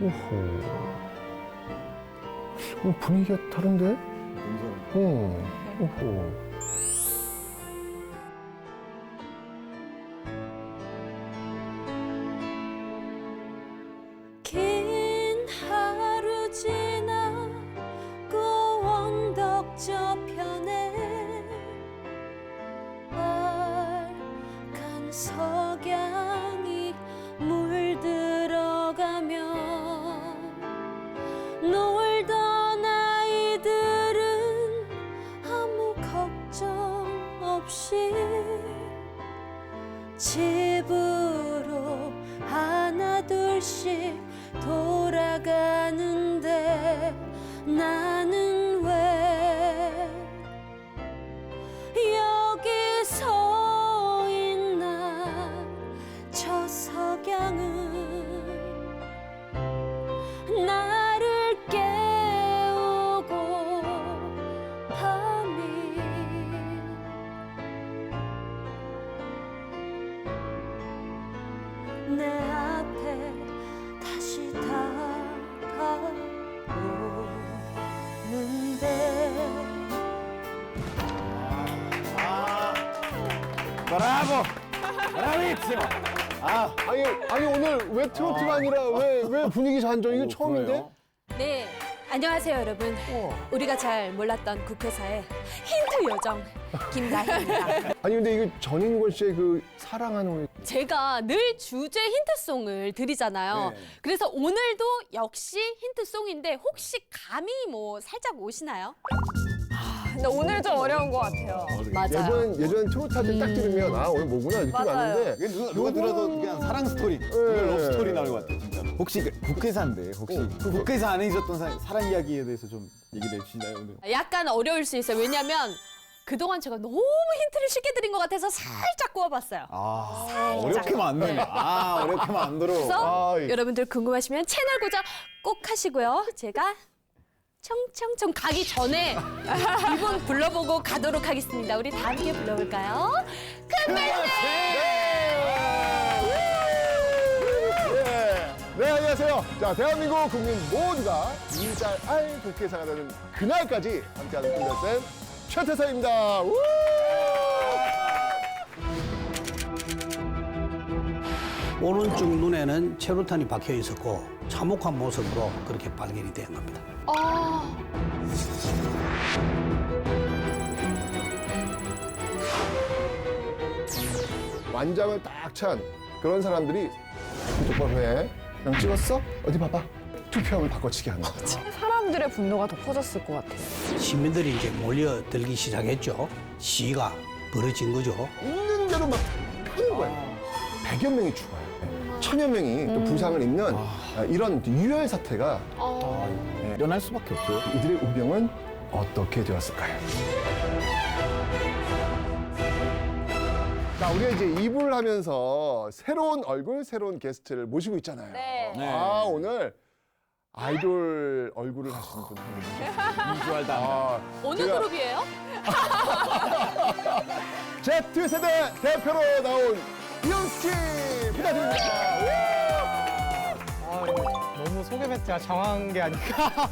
오호. 분위기가 다른데? 오호. 긴 하루 지나고 언덕 저편에 빨간 석양이 물들어가며 놀던 아이들은 아무 걱정 없이 집으로 하나둘씩 돌아가는데 나는 왜 여기 서 있나. 저 석양은 나를 깨우고 밤이 내 앞에 다시 다가오는데. 브라보! 브라비치모! 아니 오늘 왜 트로트가 아니라 왜 분위기 잔정? 이거 처음인데? 네, 안녕하세요 여러분. 우리가 잘 몰랐던 국회사의 힌트 요정 김나희입니다. 아니 근데 이거 전인권 씨의 그 사랑하는 제가 늘 주제 힌트송을 드리잖아요. 네. 그래서 오늘도 역시 힌트송인데 혹시 감이 뭐 살짝 오시나요? 근데 오늘 좀 어려운 것 같아요. 맞아요. 예전 트로트 할 때 딱 들으면 아 오늘 뭐구나 느낌 맞아요. 왔는데 이게 누가 들어도 그냥 사랑 스토리, 러브 스토리 나올 것 같아요, 진짜. 혹시 그 국회사인데, 혹시 국회사 안에 있었던 사랑 이야기에 대해서 좀 얘기를 해주시나요, 오늘? 약간 어려울 수 있어요. 왜냐면 그동안 제가 너무 힌트를 쉽게 드린 것 같아서 살짝 꼬아봤어요. 어렵게 만드네. 어렵게 만들어. 그래서 예. 여러분들 궁금하시면 채널 고정 꼭 하시고요. 제가 청청청 가기 전에 이분 불러보고 가도록 하겠습니다. 우리 다 함께 불러볼까요? 네, 안녕하세요. 자, 대한민국 국민 모두가 이잘 알 국회의사가 되는 그날까지 함께하는 꿀dar쌤 최태성입니다. 우! 오른쪽 눈에는 체류탄이 박혀 있었고 참혹한 모습으로 그렇게 발견이 된 겁니다. 완장을 딱 찬 그런 사람들이 똑바로 해. 그냥 찍었어? 어디 봐봐. 투표함을 바꿔치기 하는 거야. 사람들의 분노가 더 커졌을 것 같아요. 시민들이 이제 몰려들기 시작했죠. 시위가 벌어진 거죠. 있는 대로 막 펴는 거야. 100여 명이 죽어요. 1000여 명이 또 부상을 입는 이런 유혈 사태가 일어날 수밖에 없어요. 이들의 운명은 어떻게 되었을까요? 자, 우리가 이제 2부를 하면서 새로운 얼굴, 새로운 게스트를 모시고 있잖아요. 네. 오늘 아이돌 얼굴을 하시는 분. 비주얼 담당. 어느 제가- 그룹이에요? Z세대 대표로 나온 이현수 씨 부탁드립니다. 너무 소개 멘트가 장황한 게 아닐까.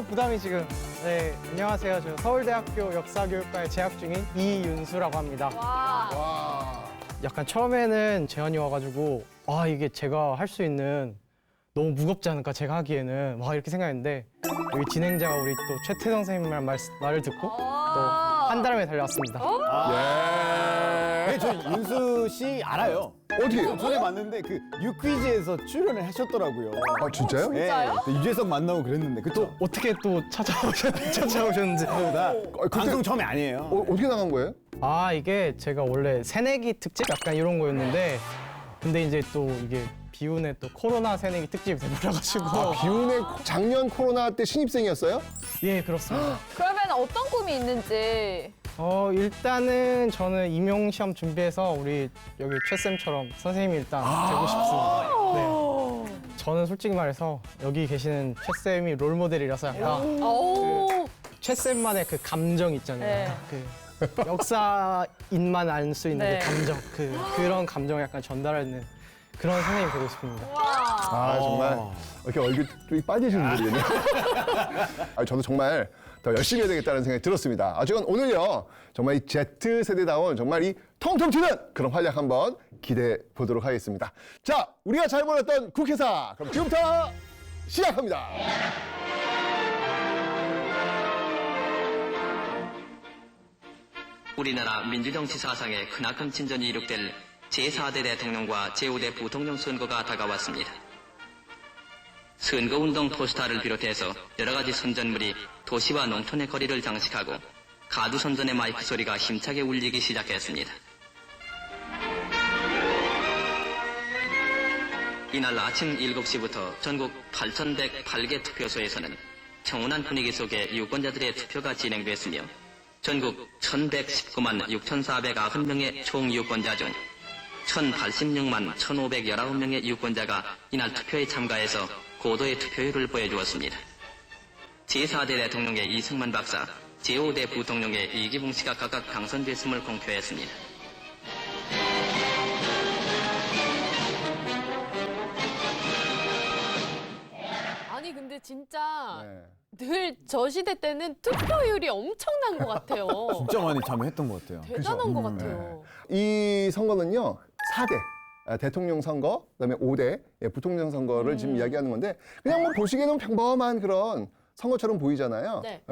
부담이 지금. 네, 안녕하세요. 저 서울대학교 역사교육과에 재학 중인 이윤수라고 합니다. 와. 약간 처음에는 재현이 와가지고 이게 제가 할 수 있는 너무 무겁지 않을까 제가 하기에는 이렇게 생각했는데 여기 진행자가 우리 또 최태성 선생님 말을 듣고 또 한 달 만에 달려왔습니다. 네, 저 윤수 씨 알아요. 어디에요? 전에 봤는데 그 유퀴즈에서 출연을 하셨더라고요. 아, 진짜요? 네, 그때 유재석 만나고 그랬는데 그쵸? 어떻게 또 찾아오셨는지. 방송 처음이 아니에요. 어떻게 나간 거예요? 이게 제가 원래 새내기 특집 약간 이런 거였는데 근데 이제 또 이게 비운의 또 코로나 새내기 특집이 돼버려가지고 비운의 작년 코로나 때 신입생이었어요? 예, 그렇습니다. 그러면 어떤 꿈이 있는지. 일단은 저는 임용 시험 준비해서 우리 여기 최쌤처럼 선생님이 일단 되고 싶습니다. 네. 저는 솔직히 말해서 여기 계시는 최쌤이 롤 모델이라서 약간 오. 최쌤만의 그 감정 있잖아요. 네. 그 역사인만 알 수 있는 네. 그 감정, 그런 감정을 약간 전달하는 그런 선생님이 되고 싶습니다. 아, 정말 이렇게 얼굴 쪽이 빨개지는 소리네. 아, 저도 정말 더 열심히 해야 되겠다는 생각이 들었습니다. 저는 오늘요, 정말 이 Z세대다운 정말 이 통통 튀는 그런 활약 한번 기대해 보도록 하겠습니다. 자, 우리가 잘 몰랐던 국회사. 그럼 지금부터 시작합니다. 우리나라 민주정치 사상에 크나큰 진전이 이룩될 제4대 대통령과 제5대 부통령 선거가 다가왔습니다. 선거운동 포스터를 비롯해서 여러가지 선전물이 도시와 농촌의 거리를 장식하고 가두선전의 마이크 소리가 힘차게 울리기 시작했습니다. 이날 아침 7시부터 전국 8,108개 투표소에서는 평온한 분위기 속에 유권자들의 투표가 진행됐으며 전국 1,119만 6,490명의 총 유권자 중 1,086만 1,519명의 유권자가 이날 투표에 참가해서 고도의 투표율을 보여주었습니다. 제4대 대통령의 이승만 박사, 제5대 부통령의 이기붕 씨가 각각 당선됐음을 공표했습니다. 아니 근데 진짜 네. 늘 저 시대 때는 투표율이 엄청난 것 같아요. 진짜 많이 참여했던 것 같아요. 대단한 것 같아요. 이 선거는요, 4대 대통령 선거, 그다음에 5대 부통령 선거를 지금 이야기하는 건데, 그냥 뭐 보시기에는 평범한 그런 선거처럼 보이잖아요. 네.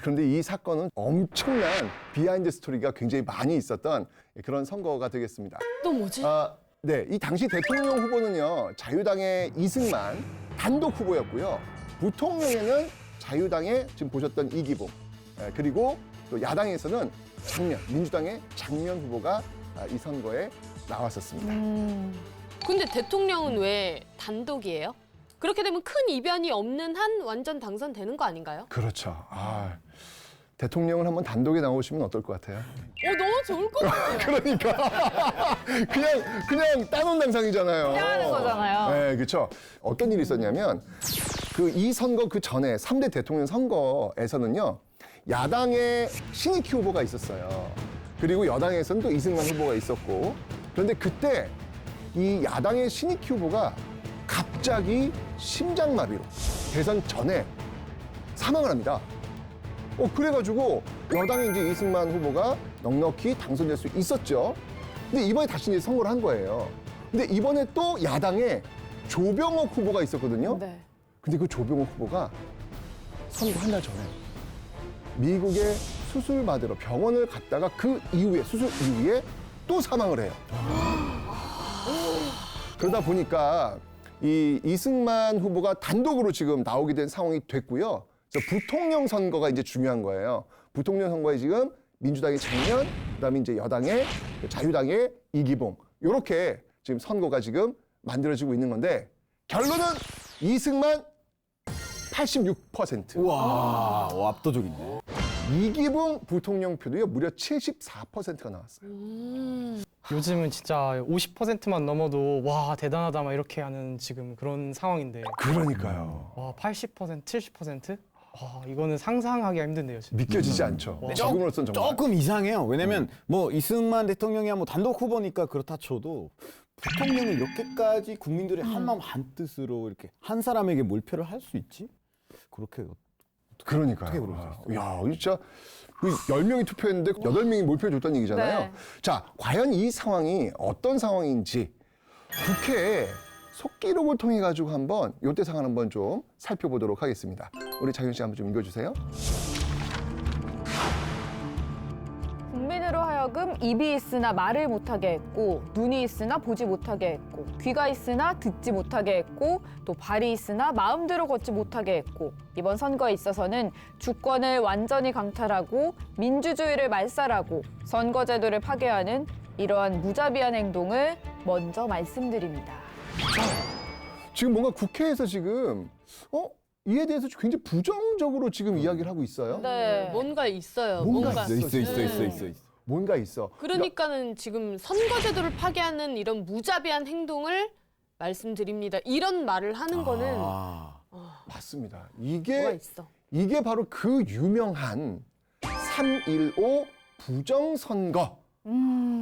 그런데 이 사건은 엄청난 비하인드 스토리가 굉장히 많이 있었던 그런 선거가 되겠습니다. 또 뭐지? 네, 이 당시 대통령 후보는요, 자유당의 이승만 단독 후보였고요. 부통령에는 자유당의 지금 보셨던 이기붕, 그리고 또 야당에서는 민주당의 장면 후보가 이 선거에 나왔었습니다. 근데 대통령은 왜 단독이에요? 그렇게 되면 큰 이변이 없는 한 완전 당선되는 거 아닌가요? 그렇죠. 대통령을 한번 단독에 나오시면 어떨 것 같아요? 너무 좋을 것 같아요. 그러니까 그냥 따놓은 당상이잖아요. 그냥 하는 거잖아요. 네, 그렇죠. 어떤 일이 있었냐면 이 선거 그 전에 3대 대통령 선거에서는요, 야당의 신익희 후보가 있었어요. 그리고 여당에서는 또 이승만 후보가 있었고, 그런데 그때 이 야당의 신익희 후보가 갑자기 심장마비로 대선 전에 사망을 합니다. 그래가지고 여당의 이제 이승만 후보가 넉넉히 당선될 수 있었죠. 근데 이번에 다시 이제 선거를 한 거예요. 근데 이번에 또 야당에 조병옥 후보가 있었거든요. 네. 근데 그 조병옥 후보가 선거 한 달 전에 미국에 수술 받으러 병원을 갔다가 그 이후에, 수술 이후에 또 사망을 해요. 그러다 보니까 이 이승만 후보가 단독으로 지금 나오게 된 상황이 됐고요. 그래서 부통령 선거가 이제 중요한 거예요. 부통령 선거에 지금 민주당의 장면, 그다음에 이제 여당의 자유당의 이기붕, 이렇게 지금 선거가 지금 만들어지고 있는 건데, 결론은 이승만 86%. 우와, 압도적이네. 이기붕 부통령 표도요, 무려 74%가 나왔어요. 요즘은 진짜 50%만 넘어도 와 대단하다 막 이렇게 하는 지금 그런 상황인데 그러니까요. 와 80%, 70%? 와 이거는 상상하기가 힘든데요. 진짜. 믿겨지지 않죠. 지금으로서는 정말. 조금 이상해요. 왜냐면 뭐 이승만 대통령이 뭐 단독 후보니까 그렇다 쳐도 부통령을 이렇게까지 국민들의 한마음 한뜻으로 이렇게 한 사람에게 몰표를 할 수 있지? 그렇게 그러니까요. 어떻게 그럴 수 있어요? 야, 진짜 10명이 투표했는데 8명이 몰표해 줬다는 얘기잖아요. 네. 자, 과연 이 상황이 어떤 상황인지 국회에 속기록을 통해 가지고 한번 요때 상황 한번 좀 살펴보도록 하겠습니다. 우리 장윤 씨 한번 좀 읽어주세요. 국민으로 하여금 입이 있으나 말을 못하게 했고, 눈이 있으나 보지 못하게 했고, 귀가 있으나 듣지 못하게 했고, 또 발이 있으나 마음대로 걷지 못하게 했고, 이번 선거에 있어서는 주권을 완전히 강탈하고 민주주의를 말살하고 선거제도를 파괴하는 이러한 무자비한 행동을 먼저 말씀드립니다. 지금 뭔가 국회에서 지금 이에 대해서 굉장히 부정적으로 지금 이야기를 하고 있어요. 네. 뭔가 있어요. 뭔가 있어. 뭔가 있어. 그러니까는 지금 선거제도를 파괴하는 이런 무자비한 행동을 말씀드립니다. 이런 말을 하는 거는 맞습니다. 뭐가 있어? 이게 바로 그 유명한 3.15 부정선거.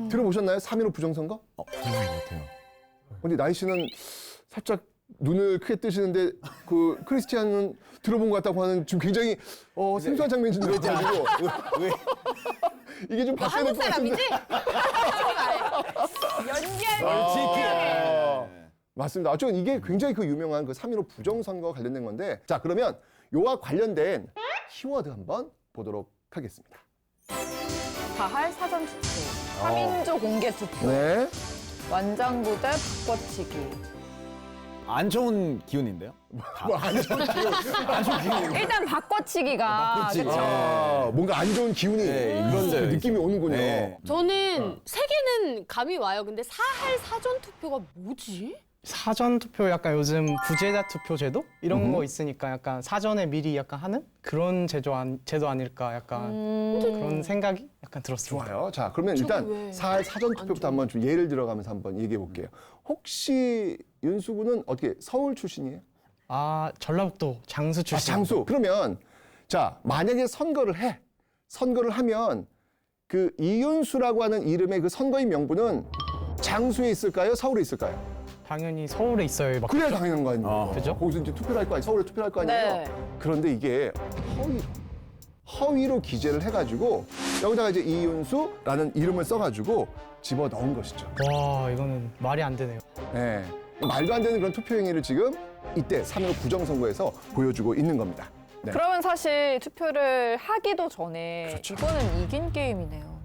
들어보셨나요? 3.15 부정선거? 그런 것 같아요. 근데 나이 씨는 살짝 눈을 크게 뜨시는데 그 크리스티안은 들어본 것 같다고 하는 지금 굉장히 생소한 장면이 좀 들어가지고 왜? 이게 좀 바뀌어야 한국 될것 같은데. 사람이지? 맞습니다. 어쨌든 이게 굉장히 그 유명한 그 3.15 부정선거 관련된 건데 자 그러면 요와 관련된 키워드 한번 보도록 하겠습니다. 가할 사전 투표, 3인조 공개 투표, 네. 완장부대 바꿔치기. 안 좋은 기운인데요? 일단 바꿔치기가 바꿔치기. 그쵸? 뭔가 안 좋은 기운이 네, 그런 있어요, 그 느낌이 있어요. 오는군요. 네. 저는 세 개는 감이 와요. 근데 사할 사전 투표가 뭐지? 사전 투표 약간 요즘 부재자 투표 제도 이런 거 있으니까 약간 사전에 미리 약간 하는 그런 제도 아닐까 약간 그런 생각이 약간 들었습니다. 좋아요. 자, 그러면 일단 왜? 사할 사전 투표부터 한번 좀 예를 들어가면서 한번 얘기해 볼게요. 혹시 윤수 군은 어떻게 서울 출신이에요? 아 전라북도 장수 출신. 장수. 그러면 자, 만약에 선거를 하면 그 이윤수라고 하는 이름의 그 선거인 명부는 장수에 있을까요? 서울에 있을까요? 당연히 서울에 있어요. 막 그래야 당연한 거 아니에요. 그죠? 거기서 이제 투표를 할 거 아니에요. 서울에 투표를 할 거 아니에요. 네. 그런데 이게 허위로 기재를 해가지고 여기다가 이제 이윤수라는 이름을 써가지고 집어 넣은 것이죠. 와 이거는 말이 안 되네요. 네. 말도 안 되는 그런 투표 행위를 지금 이때 3.15 부정선거에서 보여주고 있는 겁니다. 네. 그러면 사실 투표를 하기도 전에 그렇죠. 이거는 이긴 게임이네요.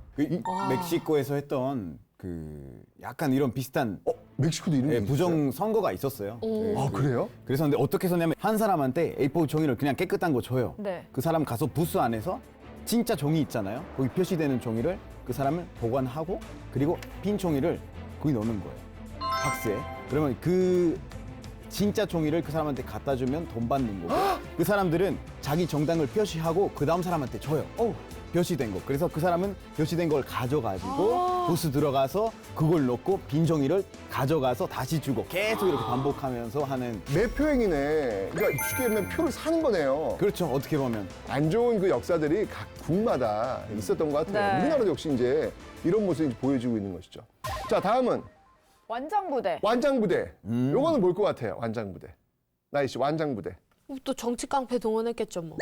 멕시코에서 했던 그 약간 이런 비슷한 멕시코도 이런 게 있어요? 부정 선거가 있었어요. 네, 아, 그래요? 그래서 근데 어떻게 했었냐면 한 사람한테 A4 종이를 그냥 깨끗한 거 줘요. 네. 그 사람 가서 부스 안에서 진짜 종이 있잖아요. 거기 표시되는 종이를 그 사람을 보관하고 그리고 빈 종이를 거기 넣는 거예요. 박스에. 그러면 그 진짜 종이를 그 사람한테 갖다 주면 돈 받는 거고 그 사람들은 자기 정당을 표시하고 그 다음 사람한테 줘요. 표시된 거. 그래서 그 사람은 표시된 걸 가져가지고 부스 들어가서 그걸 넣고 빈 종이를 가져가서 다시 주고 계속 이렇게 반복하면서 하는 매표 행위네. 그러니까 쉽게 말하면 표를 사는 거네요. 그렇죠. 어떻게 보면 안 좋은 그 역사들이 각 국마다 있었던 것 같아요. 네. 우리나라도 역시 이제 이런 모습이 보여지고 있는 것이죠. 자, 다음은 완장부대. 완장부대. 요거는 뭘 것 같아요? 완장부대. 나이 씨, 완장부대. 또 정치 깡패 동원했겠죠 뭐.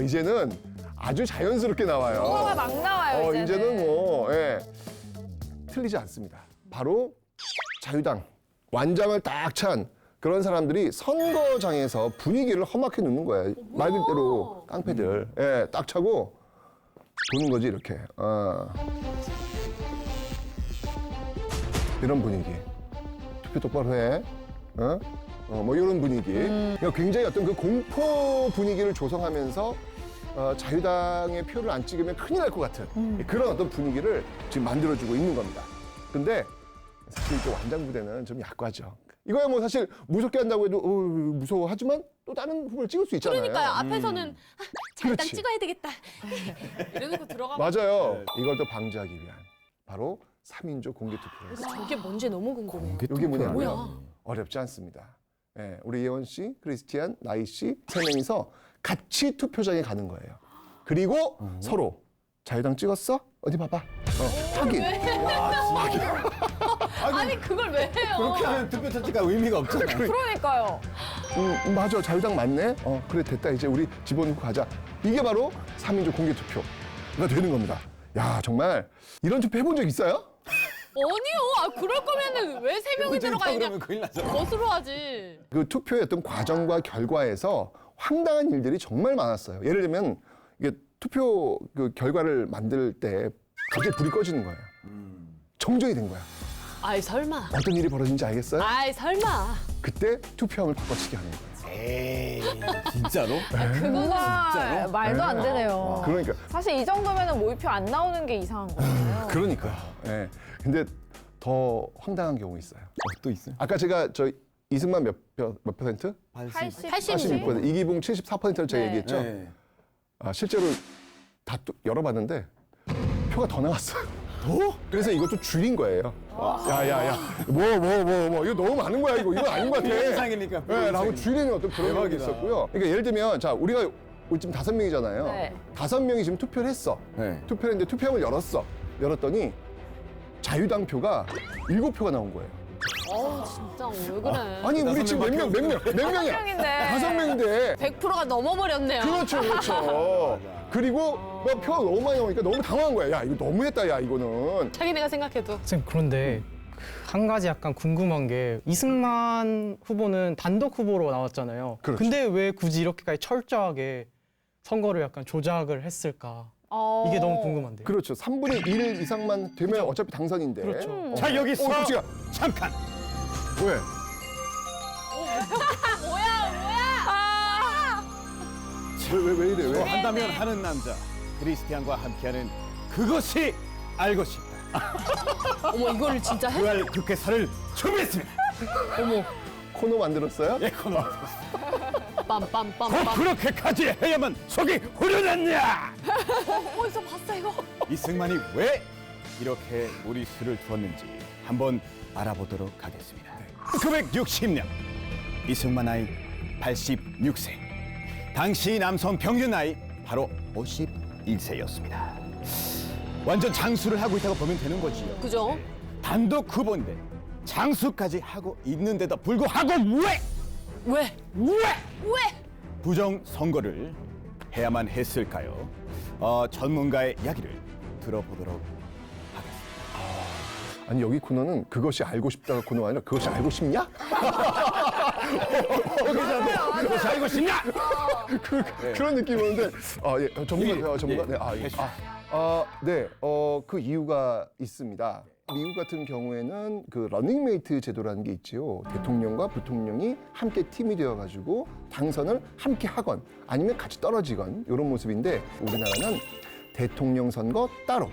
이제는 아주 자연스럽게 나와요. 뭐가 막 나와요, 이제는. 이제는 뭐, 예. 틀리지 않습니다. 바로 자유당. 완장을 딱 찬 그런 사람들이 선거장에서 분위기를 험하게 놓는 거예요. 말 그대로 깡패들. 예, 딱 차고 보는 거지, 이렇게. 이런 분위기. 투표 똑바로 해. 뭐 이런 분위기. 그러니까 굉장히 어떤 그 공포 분위기를 조성하면서 자유당의 표를 안 찍으면 큰일 날 것 같은 그런 어떤 분위기를 지금 만들어주고 있는 겁니다. 근데 사실 또 완장부대는 좀 약하죠. 이거야 뭐 사실 무섭게 한다고 해도 무서워하지만 또 다른 후보를 찍을 수 있잖아요. 그러니까요. 앞에서는 자유당 그렇지. 찍어야 되겠다. 이러고 들어가면 맞아요. 이걸 또 방지하기 위한 바로 3인조 공개투표였어요. 저게 뭔지 너무 궁금해요. 이게 뭐냐면 뭐야? 어렵지 않습니다. 예, 우리 예원 씨, 크리스티안, 나이 씨 세 명이서 같이 투표장에 가는 거예요. 그리고 서로 자유당 찍었어? 어디 봐봐. 확인. 아니 그걸 왜 해요? 그렇게 하면 투표 자체가 의미가 없잖아요. 그러니까요. 맞아. 자유당 맞네. 그래 됐다. 이제 우리 집어넣고 가자. 이게 바로 3인조 공개투표가 되는 겁니다. 야 정말 이런 투표 해본 적 있어요? 아니요. 그럴 거면은 왜 세 명이 들어가 있냐? 그러면 큰일 나죠. 거스로 하지. 그 투표의 어떤 과정과 결과에서 황당한 일들이 정말 많았어요. 예를 들면 이게 투표 그 결과를 만들 때 갑자기 불이 꺼지는 거예요. 정전이 된 거야. 아이 설마. 어떤 일이 벌어진지 알겠어요? 아이 설마. 그때 투표함을 바꿔치기 하는 거예요. 에이, 진짜로? 정말 말도 안 되네요. 그러니까 사실 이 정도면 모의표 안 나오는 게 이상한 거예요. 그러니까요. 예. 근데 더 황당한 경우 있어요. 또 있어요? 아까 제가 저 이승만 몇 퍼센트? 86%. 이기붕 74%를 제가 네. 얘기했죠. 네. 실제로 다 열어봤는데 표가 더 나왔어요. 더? 그래서 이것도 줄인 거예요. 야야야, 뭐 이거 너무 많은 거야 이거 아닌 것 같아. 비현상이니까, 네, 라고 줄이는 어떤 그런 경우도 대박이다. 있었고요. 그러니까 예를 들면 자 우리가 지금 5명이잖아요. 네. 5명이 지금 투표를 했어. 네. 투표를 했는데 투표함을 열었더니 자유당 표가 7표가 나온 거예요. 진짜 왜 그래? 아니 우리 지금 몇 명이야? 5명인데. 100%가 넘어버렸네요. 그렇죠, 그렇죠. 그리고 막 표 너무 많이 나오니까 너무 당황한 거야. 야, 이거 너무했다, 야, 이거는. 자기네가 생각해도. 선생님 그런데 한 가지 약간 궁금한 게 이승만 후보는 단독 후보로 나왔잖아요. 그렇죠. 근데 왜 굳이 이렇게까지 철저하게 선거를 약간 조작을 했을까? 이게 너무 궁금한데요. 그렇죠. 3분의 1 이상만 되면 어차피 당선인데. 그렇죠. 자 여기서 그치가. 잠깐. 왜? 왜 이래, 왜? 한다면 하는 남자 크리스티안과 함께하는 그것이 알고 싶다. 어머 이거를 진짜 해? 그할 국회사를 준비했습니다. 코너 만들었어요? 예, 코너. 빰빰빰빰. 그렇게까지 해야만 속이 후련했냐? 어디서 봤어 이거? 이승만이 왜 이렇게 무리수를 두었는지 한번 알아보도록 하겠습니다. 960년 이승만 나이 86세. 당시 남성 평균 나이 바로 51세였습니다. 완전 장수를 하고 있다고 보면 되는 거지요. 그죠? 단독 후보인데 장수까지 하고 있는데도 불구하고 왜? 왜? 부정 선거를 해야만 했을까요? 전문가의 이야기를 들어보도록 하겠습니다. 아니, 여기 코너는 그것이 알고 싶다가 코너가 아니라 그것이 알고 싶냐? 그것이 알고 싶냐? 그런 느낌이 오는데. 예, 전문가. 네, 네, 그 이유가 있습니다. 미국 같은 경우에는 그 러닝메이트 제도라는 게 있지요. 대통령과 부통령이 함께 팀이 되어가지고 당선을 함께 하건 아니면 같이 떨어지건 이런 모습인데 우리나라는 대통령 선거 따로,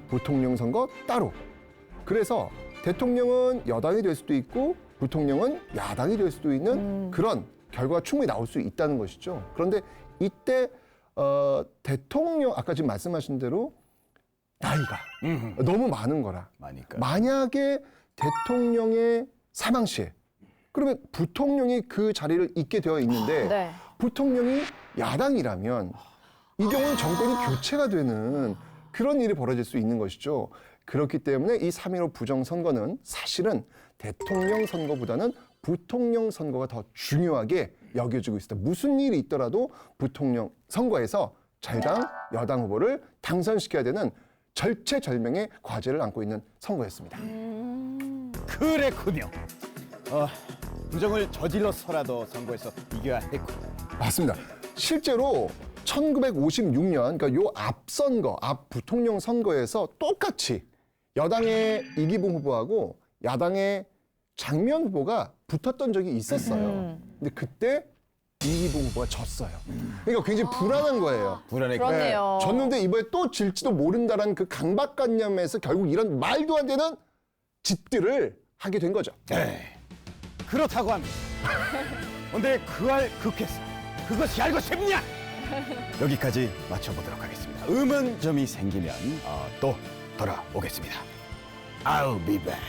부통령 선거 따로. 그래서 대통령은 여당이 될 수도 있고 부통령은 야당이 될 수도 있는 그런 결과가 충분히 나올 수 있다는 것이죠. 그런데 이때 대통령 아까 지금 말씀하신 대로 나이가 너무 많은 거라. 많으니까. 만약에 대통령의 사망 시에 그러면 부통령이 그 자리를 잇게 되어 있는데 네. 부통령이 야당이라면 이 경우는 정권이 교체가 되는 그런 일이 벌어질 수 있는 것이죠. 그렇기 때문에 이 3.15 부정선거는 사실은 대통령 선거보다는 부통령 선거가 더 중요하게 여겨지고 있습니다. 무슨 일이 있더라도 부통령 선거에서 잘당 여당 후보를 당선시켜야 되는 절체절명의 과제를 안고 있는 선거였습니다. 그랬군요. 부정을 저질러서라도 선거에서 이겨야 했군요. 맞습니다. 실제로 1956년, 그러니까 요 앞선거, 앞 부통령 선거에서 똑같이 여당의 이기붕 후보하고 야당의 장면 후보가 붙었던 적이 있었어요. 근데 그때 이기붕 후보가 졌어요. 그러니까 굉장히 불안한 거예요. 불안했고. 그렇네요. 졌는데 이번에 또 질지도 모른다라는 그 강박관념에서 결국 이런 말도 안 되는 짓들을 하게 된 거죠. 네. 그렇다고 합니다. 근데 그할 국회사 그것이 알고 싶냐? 여기까지 맞춰보도록 하겠습니다. 의문점이 생기면 또 돌아오겠습니다. I'll be back.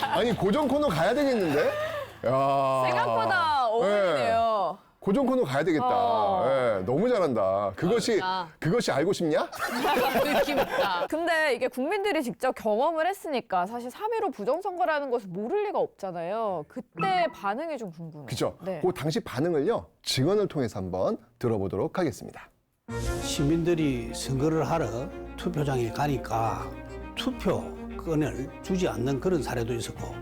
아니 고정 코너 가야 되겠는데? 야. 생각보다 어울리네요. 고정 코너 가야 되겠다. 예, 너무 잘한다. 그것이 알고 싶냐? 느낌 있다. 근데 이게 국민들이 직접 경험을 했으니까 사실 3.15 부정선거라는 것을 모를 리가 없잖아요. 그때 반응이 좀 궁금해요. 그죠? 네. 그 당시 반응을요 증언을 통해서 한번 들어보도록 하겠습니다. 시민들이 선거를 하러 투표장에 가니까 투표권을 주지 않는 그런 사례도 있었고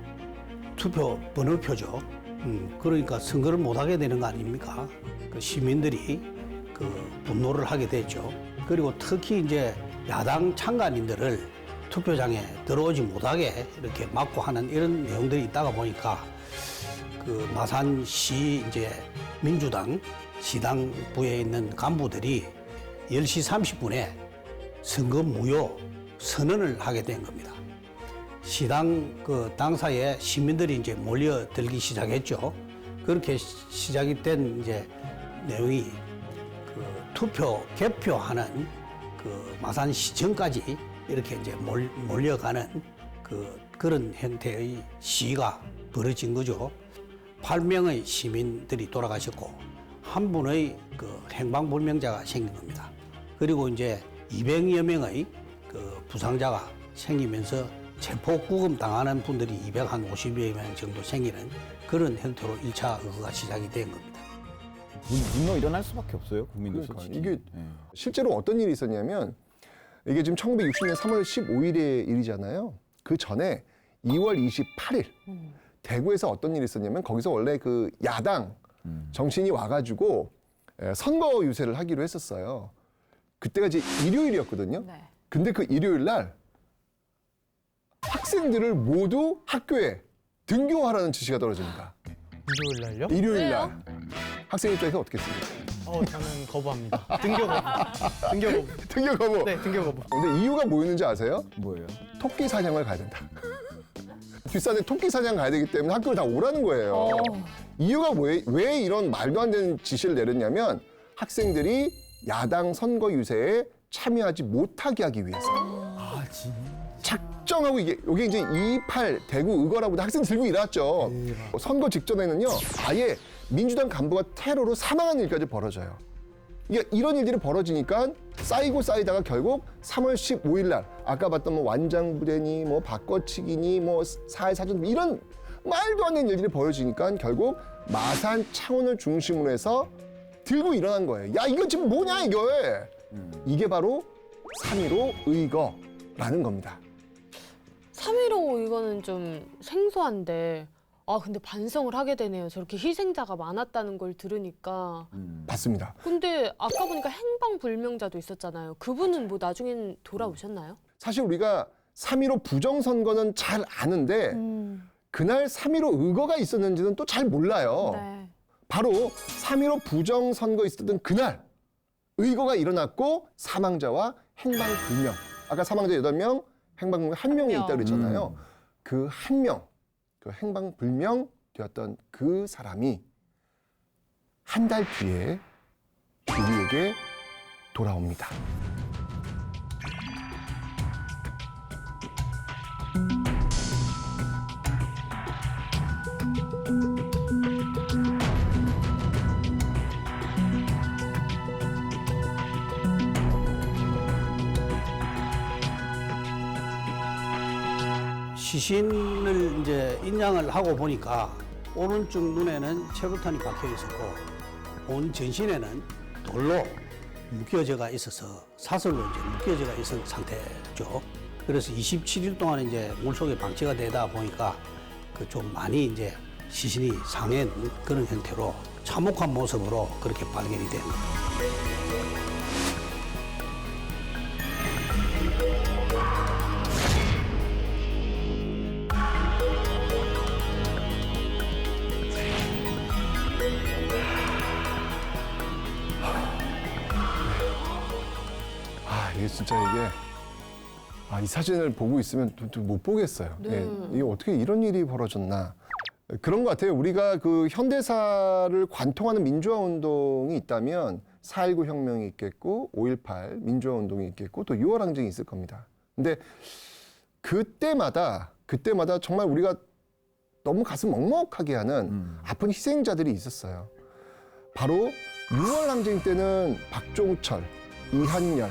투표 번호표죠. 그러니까 선거를 못하게 되는 거 아닙니까? 그 시민들이 그 분노를 하게 되죠. 그리고 특히 이제 야당 창간인들을 투표장에 들어오지 못하게 이렇게 막고 하는 이런 내용들이 있다가 보니까 그 마산시 이제 민주당 시당부에 있는 간부들이 10시 30분에 선거 무효 선언을 하게 된 겁니다. 시당 그 당사에 시민들이 이제 몰려들기 시작했죠. 그렇게 시작이 된 이제 내용이 그 투표 개표하는 그 마산시청까지 이렇게 이제 몰려가는 그런 형태의 시위가 벌어진 거죠. 8명의 시민들이 돌아가셨고 한 분의 그 행방불명자가 생긴 겁니다. 그리고 이제 200여 명의 그 부상자가 생기면서 체포구금 당하는 분들이 250여 명 정도 생기는 그런 형태로 1차 의거가 시작이 된 겁니다. 분노 일어날 수밖에 없어요, 국민들 그러니까 솔직히. 이게 예. 실제로 어떤 일이 있었냐면 이게 지금 1960년 3월 15일의 일이잖아요. 그 전에 2월 28일 대구에서 어떤 일이 있었냐면 거기서 원래 그 야당 정신이 와가지고 선거 유세를 하기로 했었어요. 그때가 이제 일요일이었거든요. 네. 근데 그 일요일 날 학생들을 모두 학교에 등교하라는 지시가 떨어집니다. 일요일 날요? 일요일 날. 학생 입장에서 어떻게 씁니까? 저는 거부합니다. 등교 거부. 등교 거부. 등교 거부. 네, 등교 거부. 근데 이유가 뭐였는지 아세요? 뭐예요? 토끼 사냥을 가야 된다. 뒷산에 토끼 사냥 가야 되기 때문에 학교를 다 오라는 거예요. 이유가 왜 이런 말도 안 되는 지시를 내렸냐면 학생들이 야당 선거 유세에 참여하지 못하게 하기 위해서. 아, 진짜. 작정하고 이게 이제 228 대구 의거라고 학생 들고 일어났죠. 선거 직전에는요, 아예 민주당 간부가 테러로 사망한 일까지 벌어져요. 이게 이런 일들이 벌어지니까 쌓이고 쌓이다가 결국 3월 15일 날 아까 봤던 뭐 완장부대니 뭐 바꿔치기니 뭐 사회사전 이런 말도 안 되는 일들이 벌어지니까 결국 마산 창원을 중심으로 해서 들고 일어난 거예요. 야, 이거 지금 뭐냐 이거. 이게 바로 3.15 의거라는 겁니다. 3.15 이거는 좀 생소한데 근데 반성을 하게 되네요. 저렇게 희생자가 많았다는 걸 들으니까. 맞습니다. 근데 아까 보니까 행방불명자도 있었잖아요. 그분은 뭐 나중엔 돌아오셨나요? 사실 우리가 3.15 부정선거는 잘 아는데 그날 3.15 의거가 있었는지는 또 잘 몰라요. 네. 바로 3.15 부정선거 있었던 그날 의거가 일어났고 사망자와 행방불명. 아까 사망자 8명, 행방불명 1명이 있다고 그랬잖아요. 그 1명, 그 행방불명 되었던 그 사람이 한 달 뒤에 우리에게 돌아옵니다. 시신을 이제 인양을 하고 보니까 오른쪽 눈에는 체류탄이 박혀 있었고 온 전신에는 돌로 묶여져가 있어서 사슬로 이제 묶여져가 있은 상태죠. 그래서 27일 동안 이제 물속에 방치가 되다 보니까 그 좀 많이 이제 시신이 상한 그런 형태로 참혹한 모습으로 그렇게 발견이 된 겁니다. 이게 진짜 이 사진을 보고 있으면 또 못 보겠어요. 네. 예, 이게 어떻게 이런 일이 벌어졌나. 그런 것 같아요. 우리가 그 현대사를 관통하는 민주화 운동이 있다면 4.19 혁명이 있겠고 5.18 민주화 운동이 있겠고 또 6월 항쟁이 있을 겁니다. 근데 그때마다 정말 우리가 너무 가슴 먹먹하게 하는 아픈 희생자들이 있었어요. 바로 6월 항쟁 때는 박종철, 이한열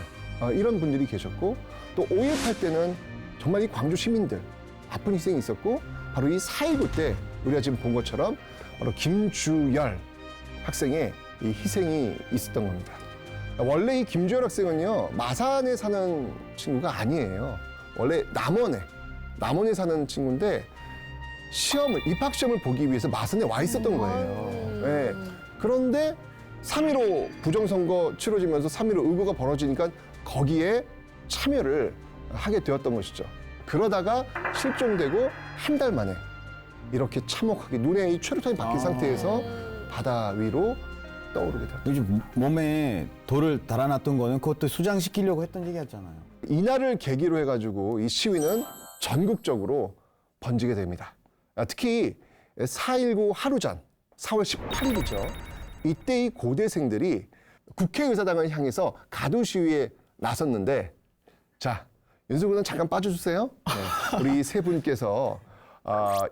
이런 분들이 계셨고 또 5.18 때는 정말 이 광주 시민들 아픈 희생이 있었고 바로 이 4.19 때 우리가 지금 본 것처럼 바로 김주열 학생의 이 희생이 있었던 겁니다. 원래 이 김주열 학생은요 마산에 사는 친구가 아니에요. 원래 남원에 사는 친구인데 입학 시험을 보기 위해서 마산에 와 있었던 거예요. 네. 그런데 3.15 부정선거 치러지면서 3.15 의거가 벌어지니까 거기에 참여를 하게 되었던 것이죠. 그러다가 실종되고 한 달 만에 이렇게 참혹하게 눈에 이 최루탄이 박힌 상태에서 바다 위로 떠오르게 되었죠. 요즘 몸에 돌을 달아놨던 거는 그것도 수장시키려고 했던 얘기였잖아요. 이날을 계기로 해가지고 이 시위는 전국적으로 번지게 됩니다. 특히 4.19 하루 전 4월 18일이죠. 이때 이 고대생들이 국회의사당을 향해서 가두 시위에 나섰는데 자, 윤석 의원 잠깐 빠져주세요. 네, 우리 세 분께서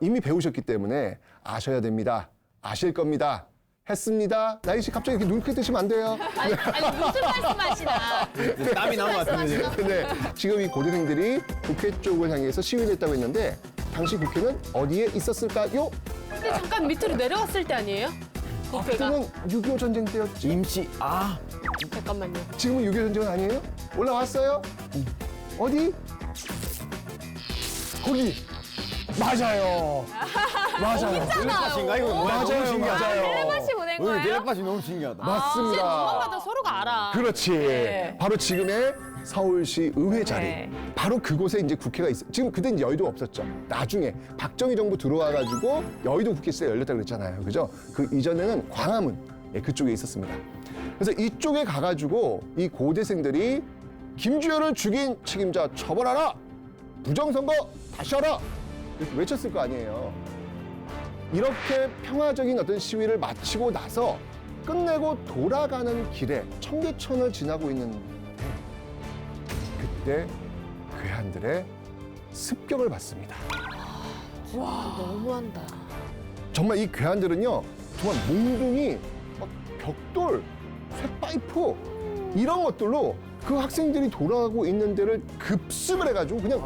이미 배우셨기 때문에 아셔야 됩니다. 아실 겁니다. 했습니다. 나이 씨 갑자기 이렇게 눈 크게 뜨시면 안 돼요. 아니 무슨 말씀하시나? 땀이 나온 것 같은데 지금. 근데 지금 이 고대생들이 국회 쪽을 향해서 시위를 했다고 했는데 당시 국회는 어디에 있었을까요? 근데 잠깐 밑으로 내려왔을 때 아니에요? 국회가? 그때는 6.25 전쟁 때였지. 임시 잠깐만요. 지금은 6.25 전쟁은 아니에요? 올라왔어요? 어디? 거기 맞아요. 맞아요. 텔레파시인가 이거 뭐야? 너무 맞아요, 신기하다. 맞아요. 텔레파시 보낸 오늘 거예요? 텔레파시 너무 신기하다. 맞습니다. 전망마다 서로가 알아. 그렇지. 네. 바로 지금의 서울시 의회 자리. 네. 바로 그곳에 이제 국회가 있어. 지금 그땐 여의도 없었죠. 나중에 박정희 정부 들어와가지고 여의도 국회시가 열렸다 그랬잖아요. 그죠? 그 이전에는 광화문 그쪽에 있었습니다. 그래서 이쪽에 가가지고 이 고대생들이 김주현을 죽인 책임자 처벌하라. 부정선거 다시 하라. 이렇게 외쳤을 거 아니에요. 이렇게 평화적인 어떤 시위를 마치고 나서 끝내고 돌아가는 길에 청계천을 지나고 있는데 그때 괴한들의 습격을 받습니다. 너무한다. 정말 이 괴한들은요, 정말 몽둥이, 막 벽돌, 쇠파이프 이런 것들로 그 학생들이 돌아가고 있는 데를 급습을 해가지고 그냥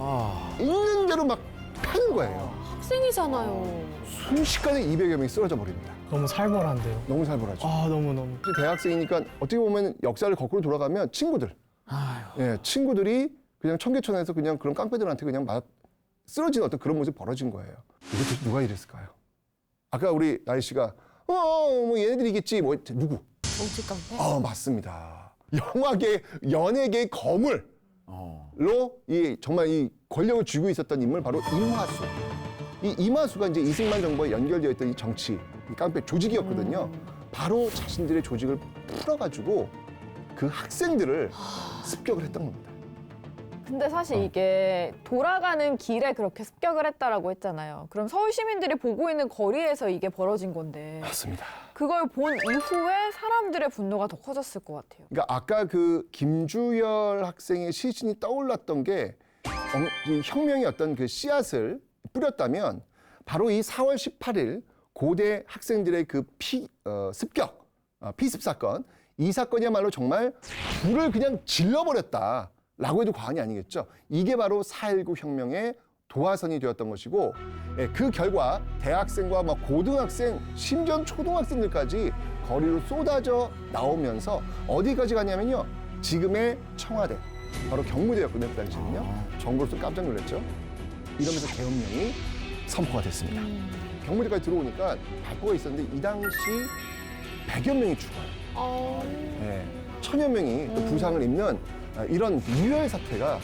있는 대로 막 파는 거예요. 학생이잖아요. 순식간에 200여 명이 쓰러져 버립니다. 너무 살벌한데요. 너무 살벌하죠. 아 너무. 대학생이니까 어떻게 보면 역사를 거꾸로 돌아가면 친구들, 예, 친구들이 그냥 청계천에서 그냥 그런 깡패들한테 그냥 막 쓰러진 어떤 그런 모습이 벌어진 거예요. 이게 도대체 누가 이랬을까요? 아까 우리 나이 씨가 뭐 얘네들이겠지 뭐 누구? 정치 깡패? 맞습니다. 영화계 연예계의 거물로 이 정말 이 권력을 쥐고 있었던 인물 바로 임화수. 이 임화수가 이제 이승만 정부에 연결되어 있던 이 정치 이 깡패 조직이었거든요. 바로 자신들의 조직을 풀어가지고 그 학생들을 습격을 했던 겁니다. 근데 사실 이게 돌아가는 길에 그렇게 습격을 했다라고 했잖아요. 그럼 서울 시민들이 보고 있는 거리에서 이게 벌어진 건데 맞습니다. 그걸 본 이후에 사람들의 분노가 더 커졌을 것 같아요. 그러니까 아까 그 김주열 학생의 시신이 떠올랐던 게 이 혁명의 어떤 그 씨앗을 뿌렸다면 바로 이 4월 18일 고대 학생들의 그 습격, 피습 사건, 이 사건이야말로 정말 불을 그냥 질러버렸다라고 해도 과언이 아니겠죠. 이게 바로 4.19 혁명의 도화선이 되었던 것이고, 그 결과 대학생과 막 고등학생, 심지어 초등학생들까지 거리로 쏟아져 나오면서 어디까지 가냐면요. 지금의 청와대, 바로 경무대였거든요. 그 당시에는요. 정부로서 깜짝 놀랐죠. 이러면서 계엄령이 선포가 됐습니다. 경무대까지 들어오니까 발포가 있었는데 이 당시 100여 명이 죽어요. 네, 1000여 명이 또 부상을 입는 이런 유혈 사태가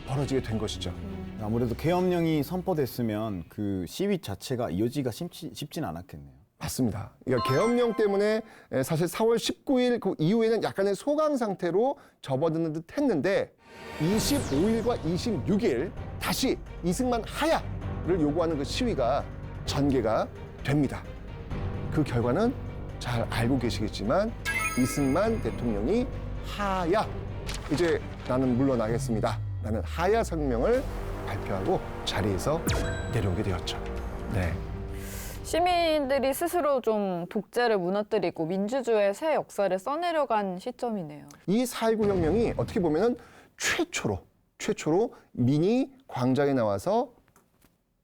벌어지게 된 것이죠. 아무래도 계엄령이 선포됐으면 그 시위 자체가 이어지기가 쉽진 않았겠네요. 맞습니다. 그러니까 계엄령 때문에 사실 4월 19일 그 이후에는 약간의 소강 상태로 접어드는 듯 했는데 25일과 26일 다시 이승만 하야를 요구하는 그 시위가 전개가 됩니다. 그 결과는 잘 알고 계시겠지만 이승만 대통령이 하야, 이제 나는 물러나겠습니다 라는 하야 성명을 발표하고 자리에서 내려오게 되었죠. 네. 시민들이 스스로 좀 독재를 무너뜨리고 민주주의의 새 역사를 써내려간 시점이네요. 이 4.19 혁명이 어떻게 보면은 최초로 민이 광장에 나와서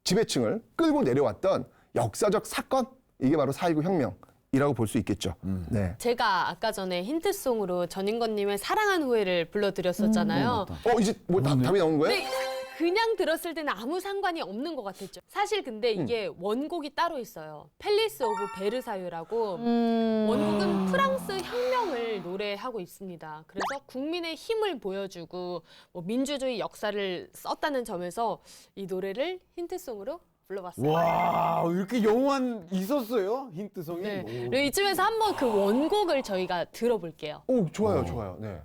지배층을 끌고 내려왔던 역사적 사건, 이게 바로 4.19 혁명이라고 볼 수 있겠죠. 네. 제가 아까 전에 힌트송으로 전인권님의 사랑한 후회를 불러드렸었잖아요. 이제 뭐 답이 나오는 거예요? 근데 그냥 들었을 때는 아무 상관이 없는 것 같았죠. 사실 근데 이게 원곡이 따로 있어요. 팰리스 오브 베르사유라고 원곡은 프랑스 혁명을 노래하고 있습니다. 그래서 국민의 힘을 보여주고 뭐 민주주의 역사를 썼다는 점에서 이 노래를 힌트송으로 불러봤어요. 와, 이렇게 영원 있었어요? 힌트송이? 네. 오. 그리고 이쯤에서 한번 그 원곡을 저희가 들어볼게요. 오, 좋아요. 네.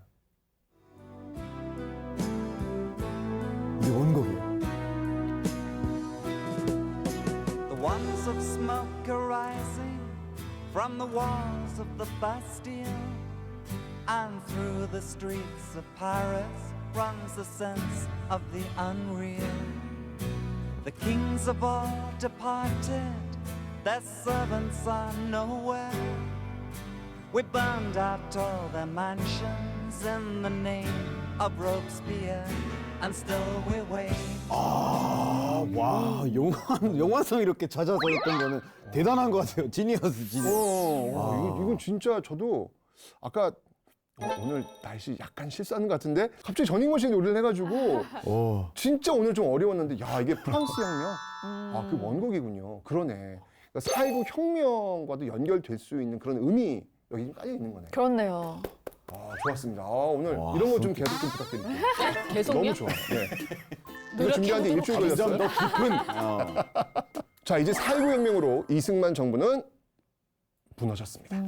이게 원곡이에요. The ones of smoke arising from the walls of the Bastille, and through the streets of Paris runs the sense of the unreal. The kings of all departed, their servants are nowhere. We burned out all their mansions in the name of Robespierre, and still we wait. 와, 영화성 이렇게 찾아서 했던 거는 대단한 것 같아요. 지니어스. 이건 진짜 저도 아까 오늘 날씨 약간 실수하는 것 같은데 갑자기 전인권 씨 노래를 해가지고 진짜 오늘 좀 어려웠는데 야 이게 프랑스 혁명? 아 그 원곡이군요. 그러네. 그러니까 4.19 혁명과도 연결될 수 있는 그런 의미 여기 좀 깔려 있는 거네. 그렇네요. 아 좋았습니다. 아 오늘 이런 거 좀 계속 좀 부탁드릴게요. 계속요? 너무 좋아. 네. 이거 준비하는데 일주일 걸렸어요. 더 깊은. 자 이제 4.19 혁명으로 이승만 정부는 무너졌습니다.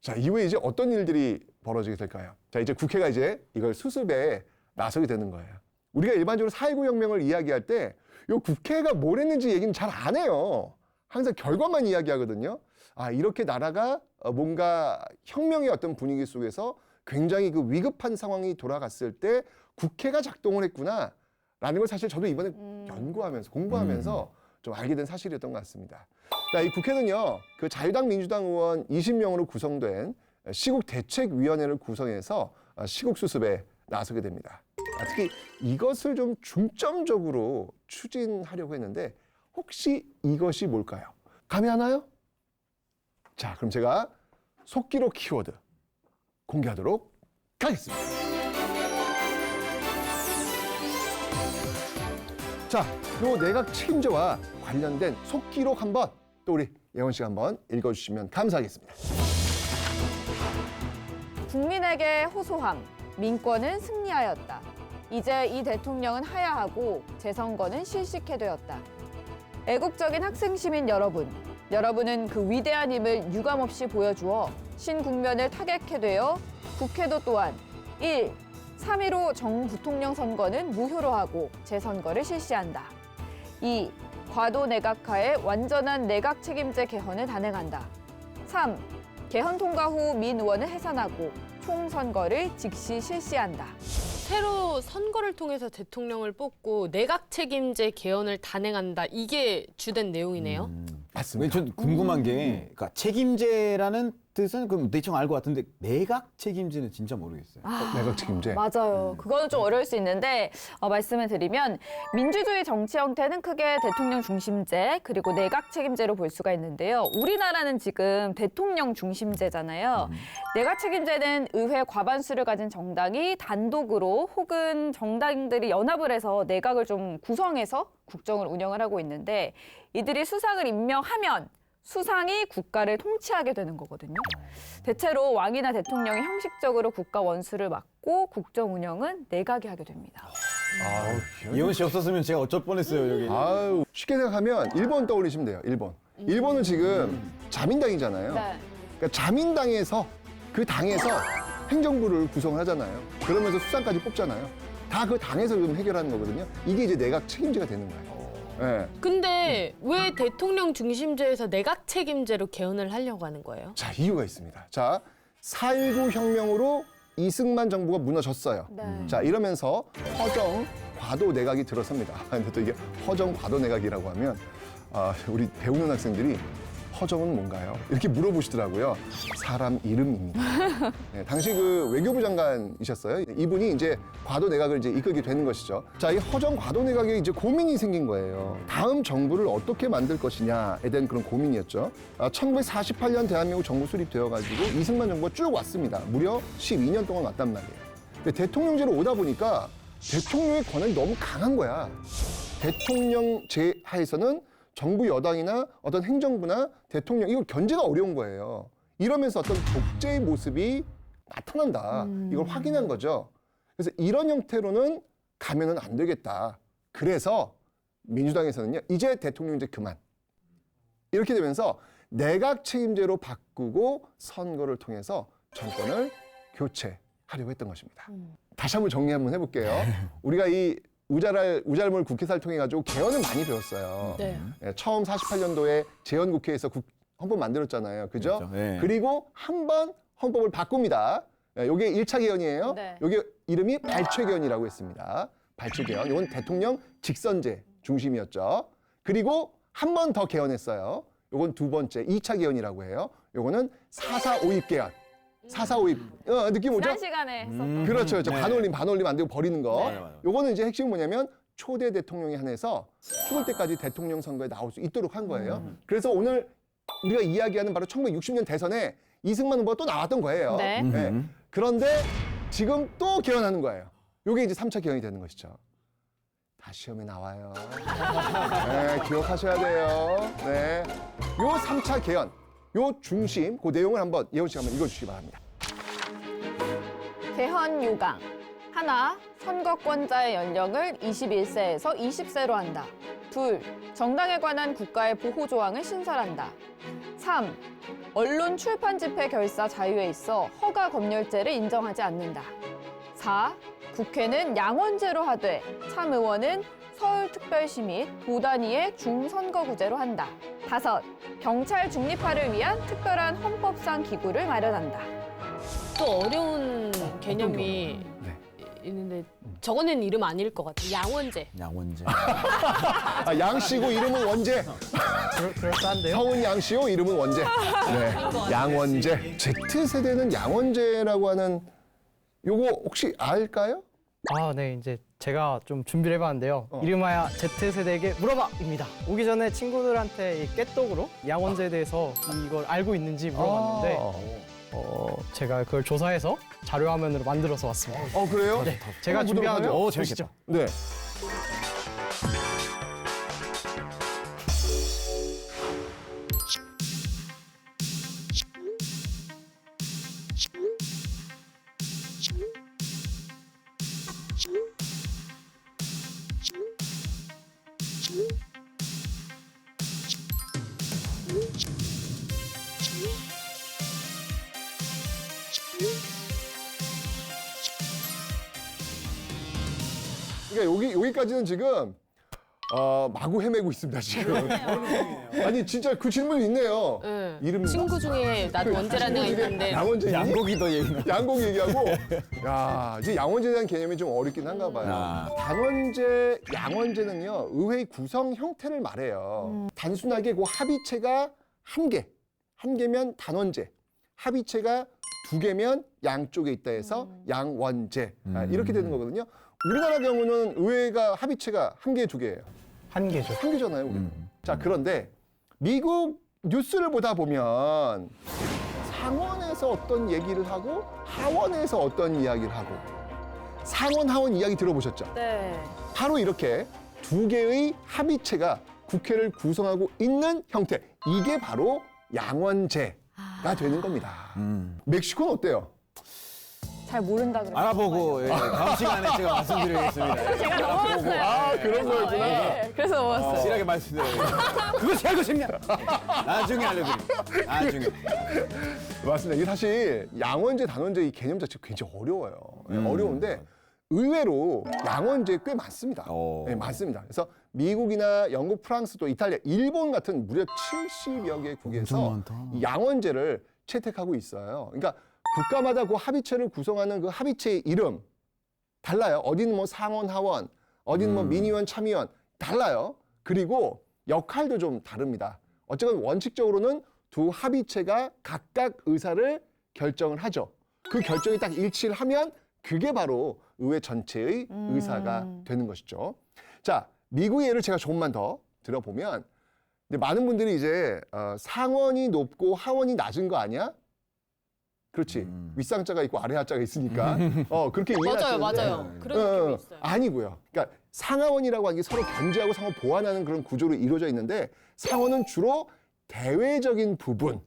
자 이후에 이제 어떤 일들이 벌어지게 될까요? 자 이제 국회가 이제 이걸 수습에 나서게 되는 거예요. 우리가 일반적으로 4.19 혁명을 이야기할 때 이 국회가 뭘 했는지 얘기는 잘 안 해요. 항상 결과만 이야기하거든요. 아 이렇게 나라가 뭔가 혁명의 어떤 분위기 속에서 굉장히 그 위급한 상황이 돌아갔을 때 국회가 작동을 했구나라는 걸 사실 저도 이번에 연구하면서 공부하면서 좀 알게 된 사실이었던 것 같습니다. 자, 이 국회는요, 그 자유당 민주당 의원 20명으로 구성된 시국대책위원회를 구성해서 시국 수습에 나서게 됩니다. 특히 이것을 좀 중점적으로 추진하려고 했는데 혹시 이것이 뭘까요? 감이 하나요? 자, 그럼 제가 속기록 키워드 공개하도록 하겠습니다. 자, 요 내각 책임제와 관련된 속기록 한번 또 우리 예원 씨가 한번 읽어주시면 감사하겠습니다. 국민에게 호소함. 민권은 승리하였다. 이제 이 대통령은 하야하고 재선거는 실시케 되었다. 애국적인 학생 시민 여러분, 여러분은 그 위대한 힘을 유감없이 보여주어 신국면을 타겟해 되어 국회도 또한 1. 3.15 정부통령 선거는 무효로 하고 재선거를 실시한다. 2. 과도 내각하에 완전한 내각 책임제 개헌을 단행한다. 3. 개헌 통과 후 민 의원을 해산하고 총선거를 즉시 실시한다. 새로 선거를 통해서 대통령을 뽑고 내각 책임제 개헌을 단행한다. 이게 주된 내용이네요. 맞습니다. 전 궁금한 게, 그러니까 책임제라는 뜻은 그럼 대충 알 것 같은데 내각 책임제는 진짜 모르겠어요. 내각 책임제. 맞아요. 그거는 좀 어려울 수 있는데 말씀을 드리면 민주주의 정치 형태는 크게 대통령 중심제 그리고 내각 책임제로 볼 수가 있는데요. 우리나라는 지금 대통령 중심제잖아요. 내각 책임제는 의회 과반수를 가진 정당이 단독으로 혹은 정당들이 연합을 해서 내각을 좀 구성해서 국정을 운영을 하고 있는데 이들이 수상을 임명하면 수상이 국가를 통치하게 되는 거거든요. 대체로 왕이나 대통령이 형식적으로 국가 원수를 맡고 국정 운영은 내각이 하게 됩니다. 이현 씨 없었으면 제가 어쩔 뻔했어요, 여기. 아유, 쉽게 생각하면 일본 떠올리시면 돼요. 일본. 일본은 지금 자민당이잖아요. 네. 그러니까 자민당에서 그 당에서 행정부를 구성을 하잖아요. 그러면서 수상까지 뽑잖아요. 다 그 당에서 그럼 해결하는 거거든요. 이게 이제 내각 책임제가 되는 거예요. 네. 근데 왜 대통령 중심제에서 내각 책임제로 개헌을 하려고 하는 거예요? 자, 이유가 있습니다. 자, 4.19 혁명으로 이승만 정부가 무너졌어요. 네. 자, 이러면서 허정 과도 내각이 들어섭니다. 근데 또 이게 허정 과도 내각이라고 하면 우리 배우는 학생들이 허정은 뭔가요? 이렇게 물어보시더라고요. 사람 이름입니다. 네, 당시 그 외교부 장관이셨어요. 이분이 이제 과도 내각을 이제 이끌게 되는 것이죠. 자, 이 허정 과도 내각에 이제 고민이 생긴 거예요. 다음 정부를 어떻게 만들 것이냐에 대한 그런 고민이었죠. 1948년 대한민국 정부 수립되어가지고 이승만 정부가 쭉 왔습니다. 무려 12년 동안 왔단 말이에요. 근데 대통령제로 오다 보니까 대통령의 권한이 너무 강한 거야. 대통령제 하에서는 정부 여당이나 어떤 행정부나 대통령 이걸 견제가 어려운 거예요. 이러면서 어떤 독재의 모습이 나타난다. 이걸 확인한 거죠. 그래서 이런 형태로는 가면은 안 되겠다. 그래서 민주당에서는요. 이제 대통령제 그만. 이렇게 되면서 내각 책임제로 바꾸고 선거를 통해서 정권을 교체하려고 했던 것입니다. 다시 한번 정리 한번 해볼게요. 우리가 이 우잘물 국회사를 통해 가지고 개헌을 많이 배웠어요. 네. 처음 48년도에 재헌국회에서 헌법 만들었잖아요. 그죠? 그렇죠. 네. 그리고 한 번 헌법을 바꿉니다. 요게 1차 개헌이에요. 네. 요게 이름이 발췌 개헌이라고 했습니다. 발췌 개헌. 요건 대통령 직선제 중심이었죠. 그리고 한 번 더 개헌했어요. 요건 두 번째 2차 개헌이라고 해요. 요거는 4.4.5입 개헌. 4.4.5입. 느낌 오죠? 지난 시간에 했었던. 그렇죠. 반올림 안 되고 버리는 거. 네, 맞아요. 요거는 이제 핵심은 뭐냐면 초대 대통령에 한해서 죽을 때까지 대통령 선거에 나올 수 있도록 한 거예요. 그래서 오늘 우리가 이야기하는 바로 1960년 대선에 이승만 후보가 또 나왔던 거예요. 네. 그런데 지금 또 개헌하는 거예요. 요게 이제 3차 개헌이 되는 것이죠. 다 시험에 나와요. 네, 기억하셔야 돼요. 네. 요 3차 개헌, 요 중심, 그 내용을 한번 예원 씨가 한번 읽어주시기 바랍니다. 개헌 요강. 하나, 선거권자의 연령을 21세에서 20세로 한다. 둘, 정당에 관한 국가의 보호 조항을 신설한다. 3. 언론 출판 집회 결사 자유에 있어 허가 검열죄를 인정하지 않는다. 4. 국회는 양원제로 하되 참의원은 서울특별시 및 도단위의 중선거구제로 한다. 5. 경찰 중립화를 위한 특별한 헌법상 기구를 마련한다. 또 어려운 개념이 있는데 저거는 이름 아닐 것 같아요. 양원제. 양원제. 양씨고 이름은 원제. 그럴싸한데요? 성은 양씨요, 이름은 원제. 네, 양원제. Z세대는 양원제라고 하는 요거 혹시 알까요? 아, 네, 이제 제가 좀 준비를 해봤는데요. 이름하여 Z세대에게 물어봐입니다. 오기 전에 친구들한테 이 깨똑으로 양원제에 대해서 이걸 알고 있는지 물어봤는데 제가 그걸 조사해서 자료 화면으로 만들어서 왔습니다. 그래요? 네, 제가 한번 준비한 보도록 거 하죠. 보시죠. 네. 그러니까 여기까지는 지금 마구 헤매고 있습니다, 지금. 아니, 진짜 그 질문이 있네요. 네. 이름 친구 중에 나도 원제라는 애가 있는데 양원제 양고기 더 얘기나. 양곡 얘기하고 야 이제 양원제에 대한 개념이 좀 어렵긴 한가 봐요. 단원제, 양원제는요 의회 구성 형태를 말해요. 단순하게 그 합의체가 한 개면 단원제, 합의체가 2개면 양쪽에 있다 해서 양원제 이렇게 되는 거거든요. 우리나라 경우는 의회가 합의체가 1개, 2개예요. 한 개죠. 1개잖아요. 우리. 자 그런데 미국 뉴스를 보다 보면 상원에서 어떤 얘기를 하고 하원에서 어떤 이야기를 하고 상원 하원 이야기 들어보셨죠? 네. 바로 이렇게 2개의 합의체가 국회를 구성하고 있는 형태, 이게 바로 양원제가 되는 겁니다. 멕시코는 어때요? 잘 모른다 그래요. 알아보고 다음 시간에 제가 말씀드리겠습니다. 제가 넘어갔어요. 그런 거였구나. 네, 그래서 넘어갔어요. 확실하게 말씀드려요. 그것이 알고 싶냐? 나중에 알려드릴게요. 나중에. 맞습니다. 이게 사실 양원제, 단원제 이 개념 자체가 굉장히 어려워요. 어려운데 의외로 양원제 꽤 많습니다. 네, 많습니다. 그래서 미국이나 영국, 프랑스, 또 이탈리아, 일본 같은 무려 70여 개국에서 이 양원제를 채택하고 있어요. 그러니까 국가마다 그 합의체를 구성하는 그 합의체의 이름 달라요. 어디는 뭐 상원, 하원, 어디는 뭐 민의원, 참의원 달라요. 그리고 역할도 좀 다릅니다. 어쨌든 원칙적으로는 두 합의체가 각각 의사를 결정을 하죠. 그 결정이 딱 일치를 하면 그게 바로 의회 전체의 의사가 되는 것이죠. 자, 미국의 예를 제가 조금만 더 들어보면 근데 많은 분들이 이제 상원이 높고 하원이 낮은 거 아니야? 그렇지. 윗상자가 있고 아래 하자가 있으니까 그렇게 이해하시는데 맞아요. 그런 느낌이 있어요. 아니고요. 그러니까 상하원이라고 하는 게 서로 견제하고 상호 보완하는 그런 구조로 이루어져 있는데 상원은 주로 대외적인 부분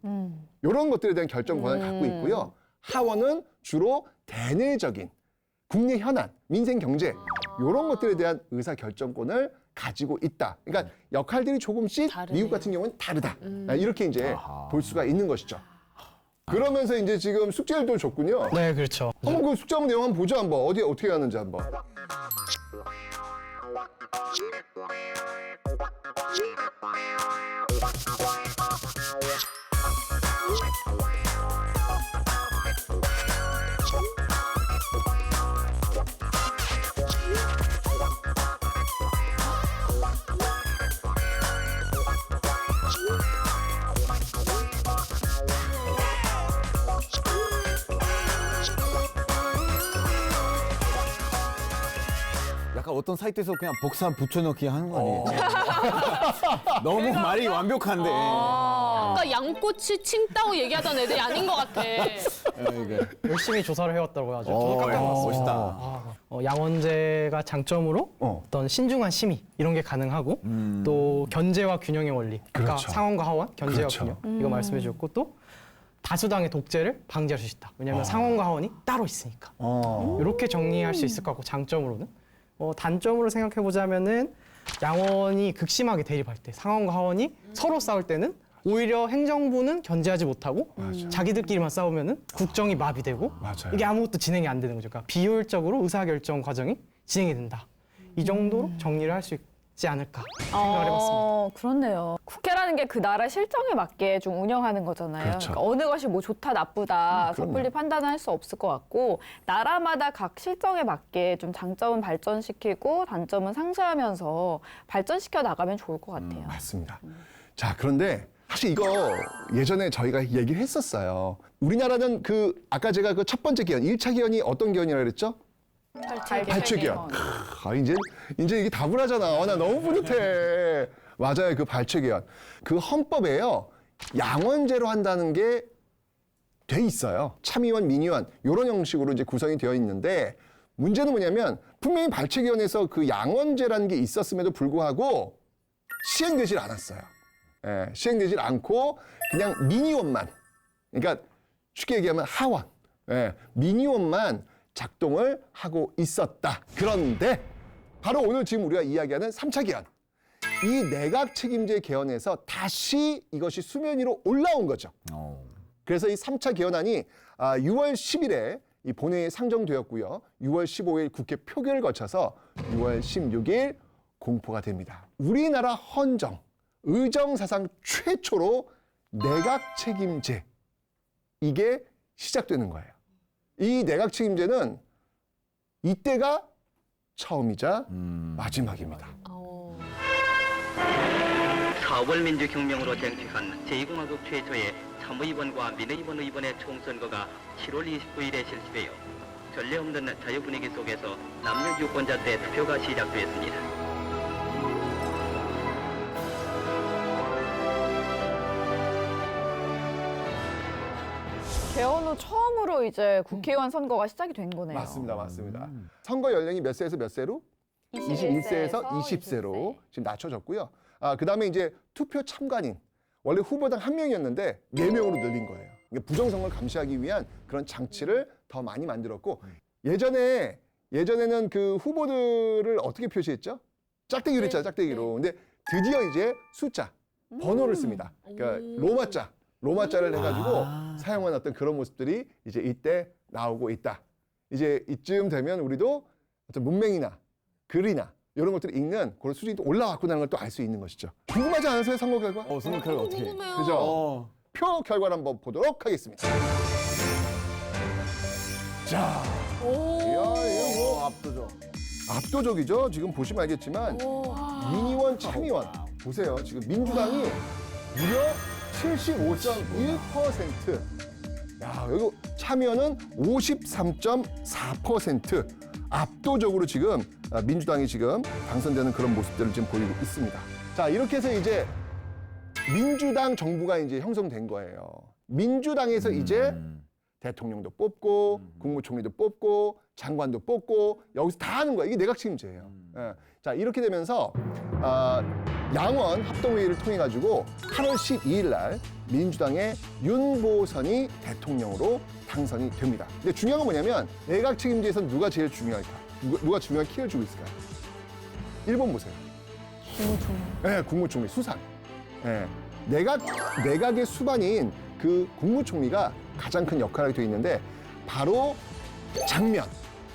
이런 것들에 대한 결정 권한을 갖고 있고요. 하원은 주로 대내적인 국내 현안, 민생 경제 이런 것들에 대한 의사 결정권을 가지고 있다. 그러니까 역할들이 조금씩 다르네요. 미국 같은 경우는 다르다. 이렇게 이제 볼 수가 있는 것이죠. 그러면서 이제 지금 숙제를 줬군요. 네, 그렇죠. 한번 그 숙제 한번 내용 한번 보죠. 한번 어떻게 가는지 한번. 어떤 사이트에서 그냥 복사 붙여넣기 하는 거 아니에요? 너무 말이 완벽한데. 아까 양꼬치 칭따오 얘기하던 애들이 아닌 것 같아. 열심히 조사를 해왔다고 하죠. 저도 깜짝 놀랐어요. 멋있다. 양원제가 장점으로 어떤 신중한 심의 이런 게 가능하고 또 견제와 균형의 원리, 그러니까 그렇죠. 상원과 하원, 견제와 그렇죠. 균형 이거 말씀해 주셨고 또 다수당의 독재를 방지할 수 있다. 왜냐하면 상원과 하원이 따로 있으니까. 이렇게 정리할 수 있을 것 같고 장점으로는 단점으로 생각해 보자면은 양원이 극심하게 대립할 때 상원과 하원이 서로 싸울 때는 오히려 행정부는 견제하지 못하고 자기들끼리만 싸우면은 국정이 마비되고 맞아요. 이게 아무것도 진행이 안 되는 거죠. 그러니까 비효율적으로 의사결정 과정이 진행이 된다. 이 정도로 정리를 할 수 있지 않을까 생각을 해봤습니다. 그렇네요. 국회라는 게 그 나라 실정에 맞게 좀 운영하는 거잖아요. 그렇죠. 그러니까 어느 것이 뭐 좋다 나쁘다 그럼요. 섣불리 판단할 수 없을 것 같고 나라마다 각 실정에 맞게 좀 장점은 발전시키고 단점은 상쇄하면서 발전시켜 나가면 좋을 것 같아요. 맞습니다. 자, 그런데 사실 이거 예전에 저희가 얘기를 했었어요. 우리나라는 아까 제가 그 첫 번째 기원, 1차 기원이 어떤 기원이라고 그랬죠? 발췌기원. 이제 이게 다분하잖아. 나 너무 뿌듯해. 맞아요. 그 발췌기원. 그 헌법에요. 양원제로 한다는 게 돼 있어요. 참의원, 민의원 이런 형식으로 이제 구성이 되어 있는데 문제는 뭐냐면 분명히 발췌기원에서 그 양원제라는 게 있었음에도 불구하고 시행되질 않았어요. 예, 시행되질 않고 그냥 민의원만, 그러니까 쉽게 얘기하면 하원, 민의원만 작동을 하고 있었다. 그런데 바로 오늘 지금 우리가 이야기하는 3차 개헌, 이 내각 책임제 개헌에서 다시 이것이 수면 위로 올라온 거죠. 그래서 이 3차 개헌안이 6월 10일에 이 본회의에 상정되었고요. 6월 15일 국회 표결을 거쳐서 6월 16일 공포가 됩니다. 우리나라 헌정, 의정 사상 최초로 내각 책임제, 이게 시작되는 거예요. 이 내각 책임제는 이때가 처음이자 마지막입니다. 4월 민주혁명으로 쟁취한 제2공화국 최초의 참의원과 민의원 의원의 총선거가 7월 29일에 실시되어 전례 없는 자유 분위기 속에서 남녀 유권자 때 투표가 시작되었습니다. 개헌 후 처음으로 이제 국회의원 선거가 시작이 된 거네요. 맞습니다. 맞습니다. 선거 연령이 몇 세에서 몇 세로? 21세에서 20세로 지금 낮춰졌고요. 그다음에 이제 투표 참관인, 원래 후보당 1명이었는데 4명으로 늘린 거예요. 그러니까 부정선거를 감시하기 위한 그런 장치를 더 많이 만들었고, 예전에는 그 후보들을 어떻게 표시했죠? 짝대기로 했잖아요. 짝대기로. 근데 드디어 이제 숫자, 번호를 씁니다. 그러니까 로마자를 해가지고 사용한 어떤 그런 모습들이 이제 이때 나오고 있다. 이제 이쯤 되면 우리도 어떤 문맹이나 글이나 이런 것들을 읽는 그런 수준이 또 올라왔구나는 걸 또 알 수 있는 것이죠. 궁금하지 않으세요? 선거 결과? 선거 결과 어떻게 해? 궁금해요. 그죠? 표 결과를 한번 보도록 하겠습니다. 자, 이야, 이거 뭐 압도적이죠. 지금 보시면 알겠지만 민의원, 참의원 보세요. 지금 민주당이 무려 75.1%. 야, 여기 참여는 53.4%. 압도적으로 지금 민주당이 지금 당선되는 그런 모습들을 지금 보이고 있습니다. 자, 이렇게 해서 이제 민주당 정부가 이제 형성된 거예요. 민주당에서 이제 대통령도 뽑고 국무총리도 뽑고 장관도 뽑고 여기서 다 하는 거예요. 이게 내각 책임제예요. 예. 자, 이렇게 되면서 양원 합동회의를 통해 가지고 8월 12일 날 민주당의 윤보선이 대통령으로 당선이 됩니다. 근데 중요한 건 뭐냐면 내각 책임제에서 누가 제일 중요할까? 누가 중요한 키를 주고 있을까요? 1번 보세요. 국무총리. 네, 국무총리 수상. 네. 내각의 수반인 그 국무총리가 가장 큰 역할을 하게 되어 있는데 바로 장면.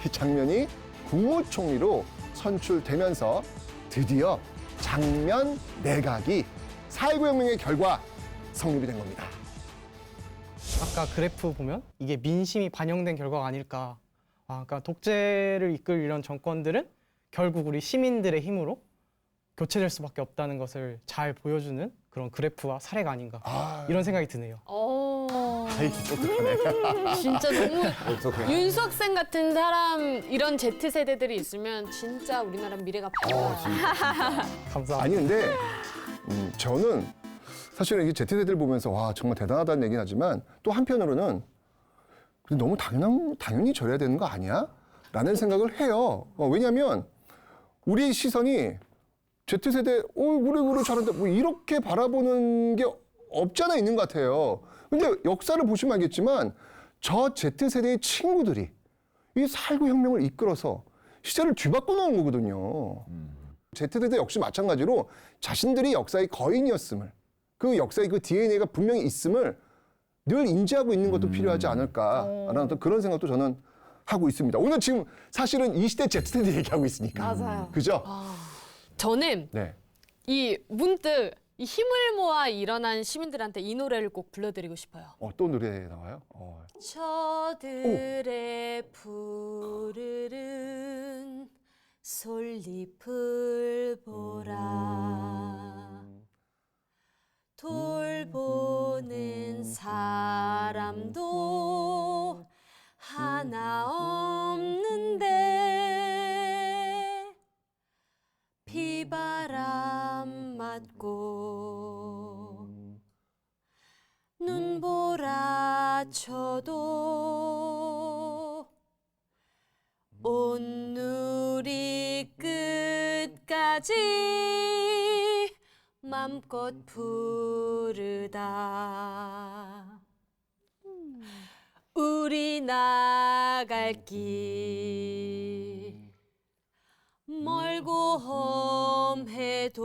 이 장면이 국무총리로 선출되면서 드디어 장면 내각이 4.19 혁명의 결과 성립이 된 겁니다. 아까 그래프 보면 이게 민심이 반영된 결과가 아닐까. 그러니까 독재를 이끌 이런 정권들은 결국 우리 시민들의 힘으로 교체될 수밖에 없다는 것을 잘 보여주는 그런 그래프와 사례가 아닌가. 이런 생각이 드네요. 아이, 똑똑하네. 진짜 너무 어떡해. 윤석생 같은 사람 이런 Z세대들이 있으면 진짜 우리나라 미래가 밝아요. 감사합니다. 아니, 근데 저는 사실은 이 Z세대를 보면서 와, 정말 대단하다는 얘기는 하지만 또 한편으로는 근데 너무 당연히 저래야 되는 거 아니야? 라는 생각을 해요. 왜냐하면 우리 시선이 Z세대, 그래, 잘한다. 뭐 이렇게 바라보는 게 없지 않아 있는 것 같아요. 근데 역사를 보시면 알겠지만 저 Z세대의 친구들이 이 살구 혁명을 이끌어서 시대를 뒤바꿔 놓은 거거든요. Z세대 역시 마찬가지로 자신들이 역사의 거인이었음을, 그 역사의 그 DNA가 분명히 있음을 늘 인지하고 있는 것도 필요하지 않을까라는 어떤 그런 생각도 저는 하고 있습니다. 오늘 지금 사실은 이 시대 Z세대 얘기하고 있으니까. 맞아요. 그죠? 저는 네. 이 문득 이 힘을 모아 일어난 시민들한테 이 노래를 꼭 불러드리고 싶어요. 또 노래 나와요? 저들의 푸르른 솔잎을 보라. 돌보는 사람도 하나 없는데 비바람 맞고 눈보라 쳐도 온누리 끝까지 맘껏 부르다. 우리 나갈 길 멀고 험해도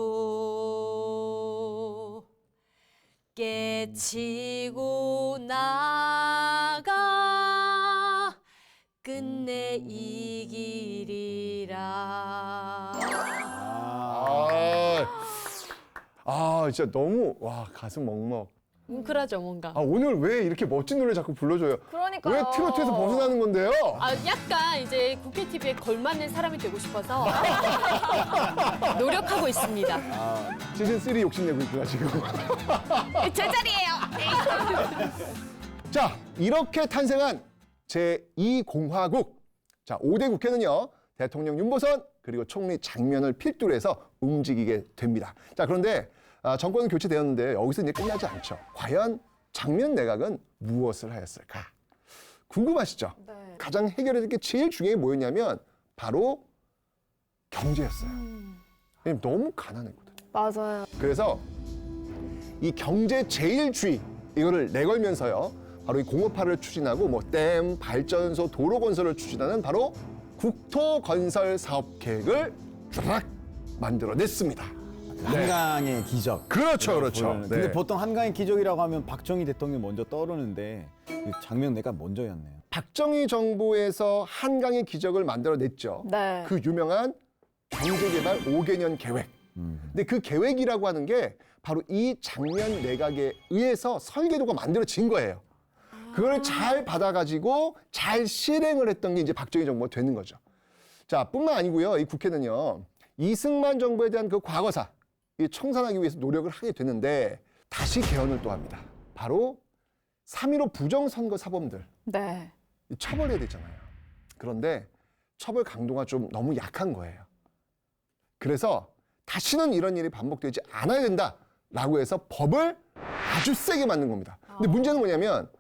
깨치고 나가 끝내 이기리라. 진짜 너무 가슴 먹먹. 뭉클하죠 뭔가. 오늘 왜 이렇게 멋진 노래 자꾸 불러줘요? 그러니까요. 왜 트로트에서 벗어나는 건데요? 약간 이제 국회 TV에 걸맞는 사람이 되고 싶어서 노력하고 있습니다. 시즌 3 욕심내고 있구나 지금. 제 자리예요. 자, 이렇게 탄생한 제2공화국. 자, 5대 국회는요, 대통령 윤보선 그리고 총리 장면을 필두로 해서 움직이게 됩니다. 자, 그런데 정권은 교체되었는데 여기서 이제 끝나지 않죠. 과연 장면 내각은 무엇을 하였을까? 궁금하시죠? 네. 가장 해결해야 될 게 제일 중요한 게 뭐였냐면 바로 경제였어요. 왜냐면 너무 가난했거든요. 맞아요. 그래서 이 경제 제일주의 이거를 내걸면서요. 바로 이 공업화를 추진하고 뭐 댐, 발전소, 도로 건설을 추진하는 바로 국토 건설 사업 계획을 쫙 만들어냈습니다. 한강의 기적. 그렇죠, 그렇죠. 보면은. 근데 보통 한강의 기적이라고 하면 박정희 대통령이 먼저 떠오르는데 그 장면 내가 먼저였네요. 박정희 정부에서 한강의 기적을 만들어냈죠. 네. 그 유명한 경제개발 5개년 계획. 근데 그 계획이라고 하는 게 바로 이 장면 내각에 의해서 설계도가 만들어진 거예요. 그걸 잘 받아가지고 잘 실행을 했던 게 이제 박정희 정부가 되는 거죠. 자, 뿐만 아니고요. 이 국회는요. 이승만 정부에 대한 그 과거사 이 청산하기 위해서 노력을 하게 되는데 다시 개헌을 또 합니다. 바로 3.15 부정선거 사범들 네. 처벌해야 되잖아요. 그런데 처벌 강도가 좀 너무 약한 거예요. 그래서 다시는 이런 일이 반복되지 않아야 된다라고 해서 법을 아주 세게 만든 겁니다. 근데 문제는 뭐냐면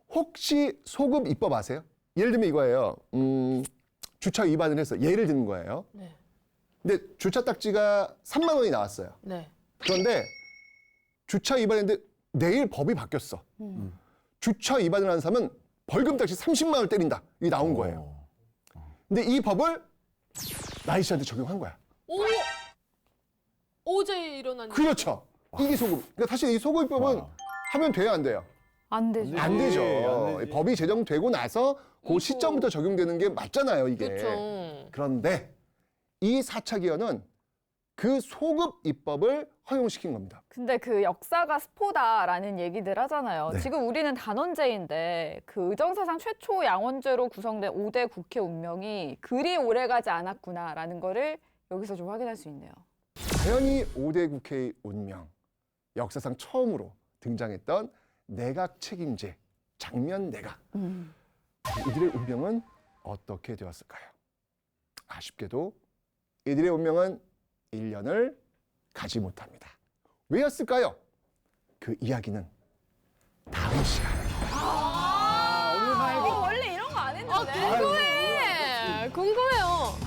혹시 소급 입법 아세요? 예를 들면 이거예요. 주차 위반을 해서 예를 드는 거예요. 네. 근데 주차 딱지가 3만 원이 나왔어요. 네. 그런데 주차 위반했는데 내일 법이 바뀌었어. 주차 위반을 한 사람은 벌금 딱지 30만 원을 때린다. 이게 나온 거예요. 근데 이 법을 나희 씨한테 적용한 거야. 어제 일어난 그렇죠. 이게 소급. 그러니까 사실 이 소급입법은 하면 돼요, 안 돼요? 안 되죠. 안 되죠. 안 되지. 법이 제정되고 나서 그 시점부터 적용되는 게 맞잖아요, 이게. 그렇죠. 그런데 이 4차 개헌은 그 소급 입법을 허용시킨 겁니다. 근데 그 역사가 스포다라는 얘기들 하잖아요. 네. 지금 우리는 단원제인데 그 의정사상 최초 양원제로 구성된 5대 국회 운명이 그리 오래가지 않았구나라는 거를 여기서 좀 확인할 수 있네요. 자연히 5대 국회의 운명, 역사상 처음으로 등장했던 내각 책임제 장면 내각. 이들의 운명은 어떻게 되었을까요? 아쉽게도 이들의 운명은 1년을 가지 못합니다. 왜였을까요? 그 이야기는 다음 시간에. 원래 이런 거 안 했는데. 궁금해요.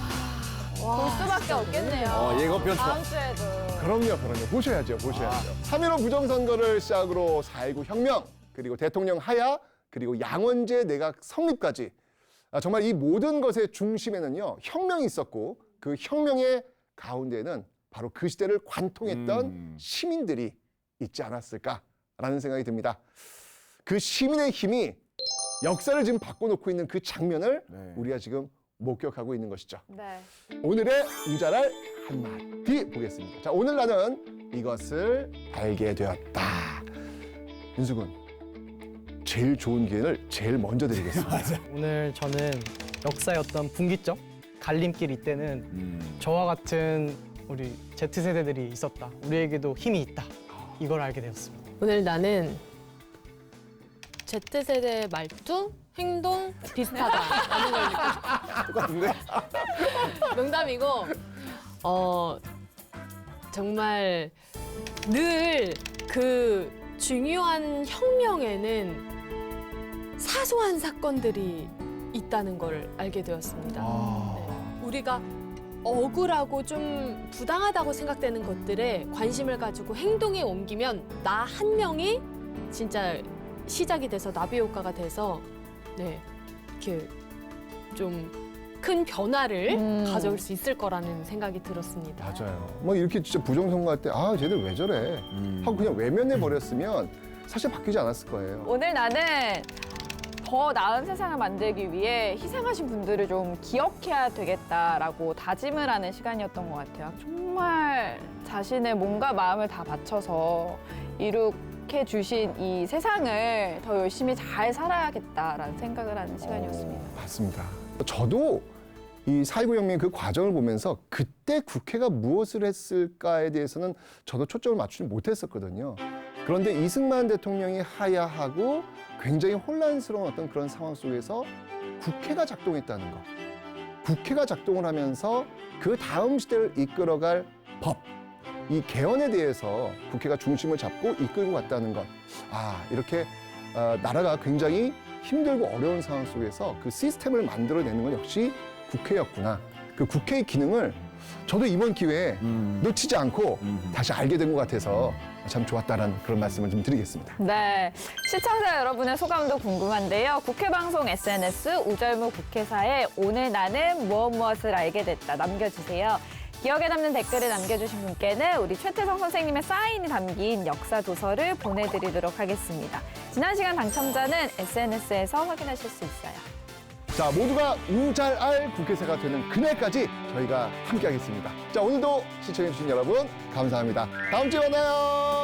볼 수밖에 없겠네요. 예고편 좋아. 다음 주에도. 그럼요. 보셔야죠. 3.15 부정선거를 시작으로 4.19 혁명, 그리고 대통령 하야, 그리고 양원제 내각 성립까지 정말 이 모든 것의 중심에는요, 혁명이 있었고 그 혁명의 가운데에는 바로 그 시대를 관통했던 시민들이 있지 않았을까라는 생각이 듭니다. 그 시민의 힘이 역사를 지금 바꿔놓고 있는 그 장면을 네. 우리가 지금 목격하고 있는 것이죠. 네. 오늘의 우자랄 한마디 보겠습니다. 자, 오늘 나는 이것을 알게 되었다. 윤수군, 제일 좋은 기회를 제일 먼저 드리겠습니다. 오늘 저는 역사의 어떤 분기점, 갈림길 이때는 저와 같은 우리 Z세대들이 있었다. 우리에게도 힘이 있다. 이걸 알게 되었습니다. 오늘 나는 Z세대의 말투, 행동 비슷하다라는 걸 느꼈어요. 똑같은데? 농담이고 정말 늘 그 중요한 혁명에는 사소한 사건들이 있다는 걸 알게 되었습니다. 네. 우리가 억울하고 좀 부당하다고 생각되는 것들에 관심을 가지고 행동에 옮기면 나 한 명이 진짜 시작이 돼서 나비 효과가 돼서 네 이렇게 좀 큰 변화를 가져올 수 있을 거라는 생각이 들었습니다. 맞아요. 뭐 이렇게 진짜 부정선거할 때, 아, 쟤들 왜 저래? 하고 그냥 외면해 버렸으면 사실 바뀌지 않았을 거예요. 오늘 나는 더 나은 세상을 만들기 위해 희생하신 분들을 좀 기억해야 되겠다라고 다짐을 하는 시간이었던 것 같아요. 정말 자신의 몸과 마음을 다 바쳐서 이룩해 주신 이 세상을 더 열심히 잘 살아야겠다라는 생각을 하는 시간이었습니다. 맞습니다. 저도 이 4.19 혁명 그 과정을 보면서 그때 국회가 무엇을 했을까에 대해서는 저도 초점을 맞추지 못했었거든요. 그런데 이승만 대통령이 하야하고 굉장히 혼란스러운 어떤 그런 상황 속에서 국회가 작동했다는 것. 국회가 작동을 하면서 그 다음 시대를 이끌어갈 법, 이 개헌에 대해서 국회가 중심을 잡고 이끌고 갔다는 것. 아, 이렇게 나라가 굉장히 힘들고 어려운 상황 속에서 그 시스템을 만들어내는 건 역시 국회였구나. 그 국회의 기능을 저도 이번 기회에 놓치지 않고 다시 알게 된 것 같아서 참 좋았다는 그런 말씀을 좀 드리겠습니다. 네, 시청자 여러분의 소감도 궁금한데요. 국회방송 SNS 우절무 국회사에 오늘 나는 무엇을 알게 됐다 남겨주세요. 기억에 남는 댓글을 남겨주신 분께는 우리 최태성 선생님의 사인이 담긴 역사 도서를 보내드리도록 하겠습니다. 지난 시간 당첨자는 SNS에서 확인하실 수 있어요. 자, 모두가 우잘알 국회사가 되는 그날까지 저희가 함께하겠습니다. 자, 오늘도 시청해주신 여러분 감사합니다. 다음 주에 만나요.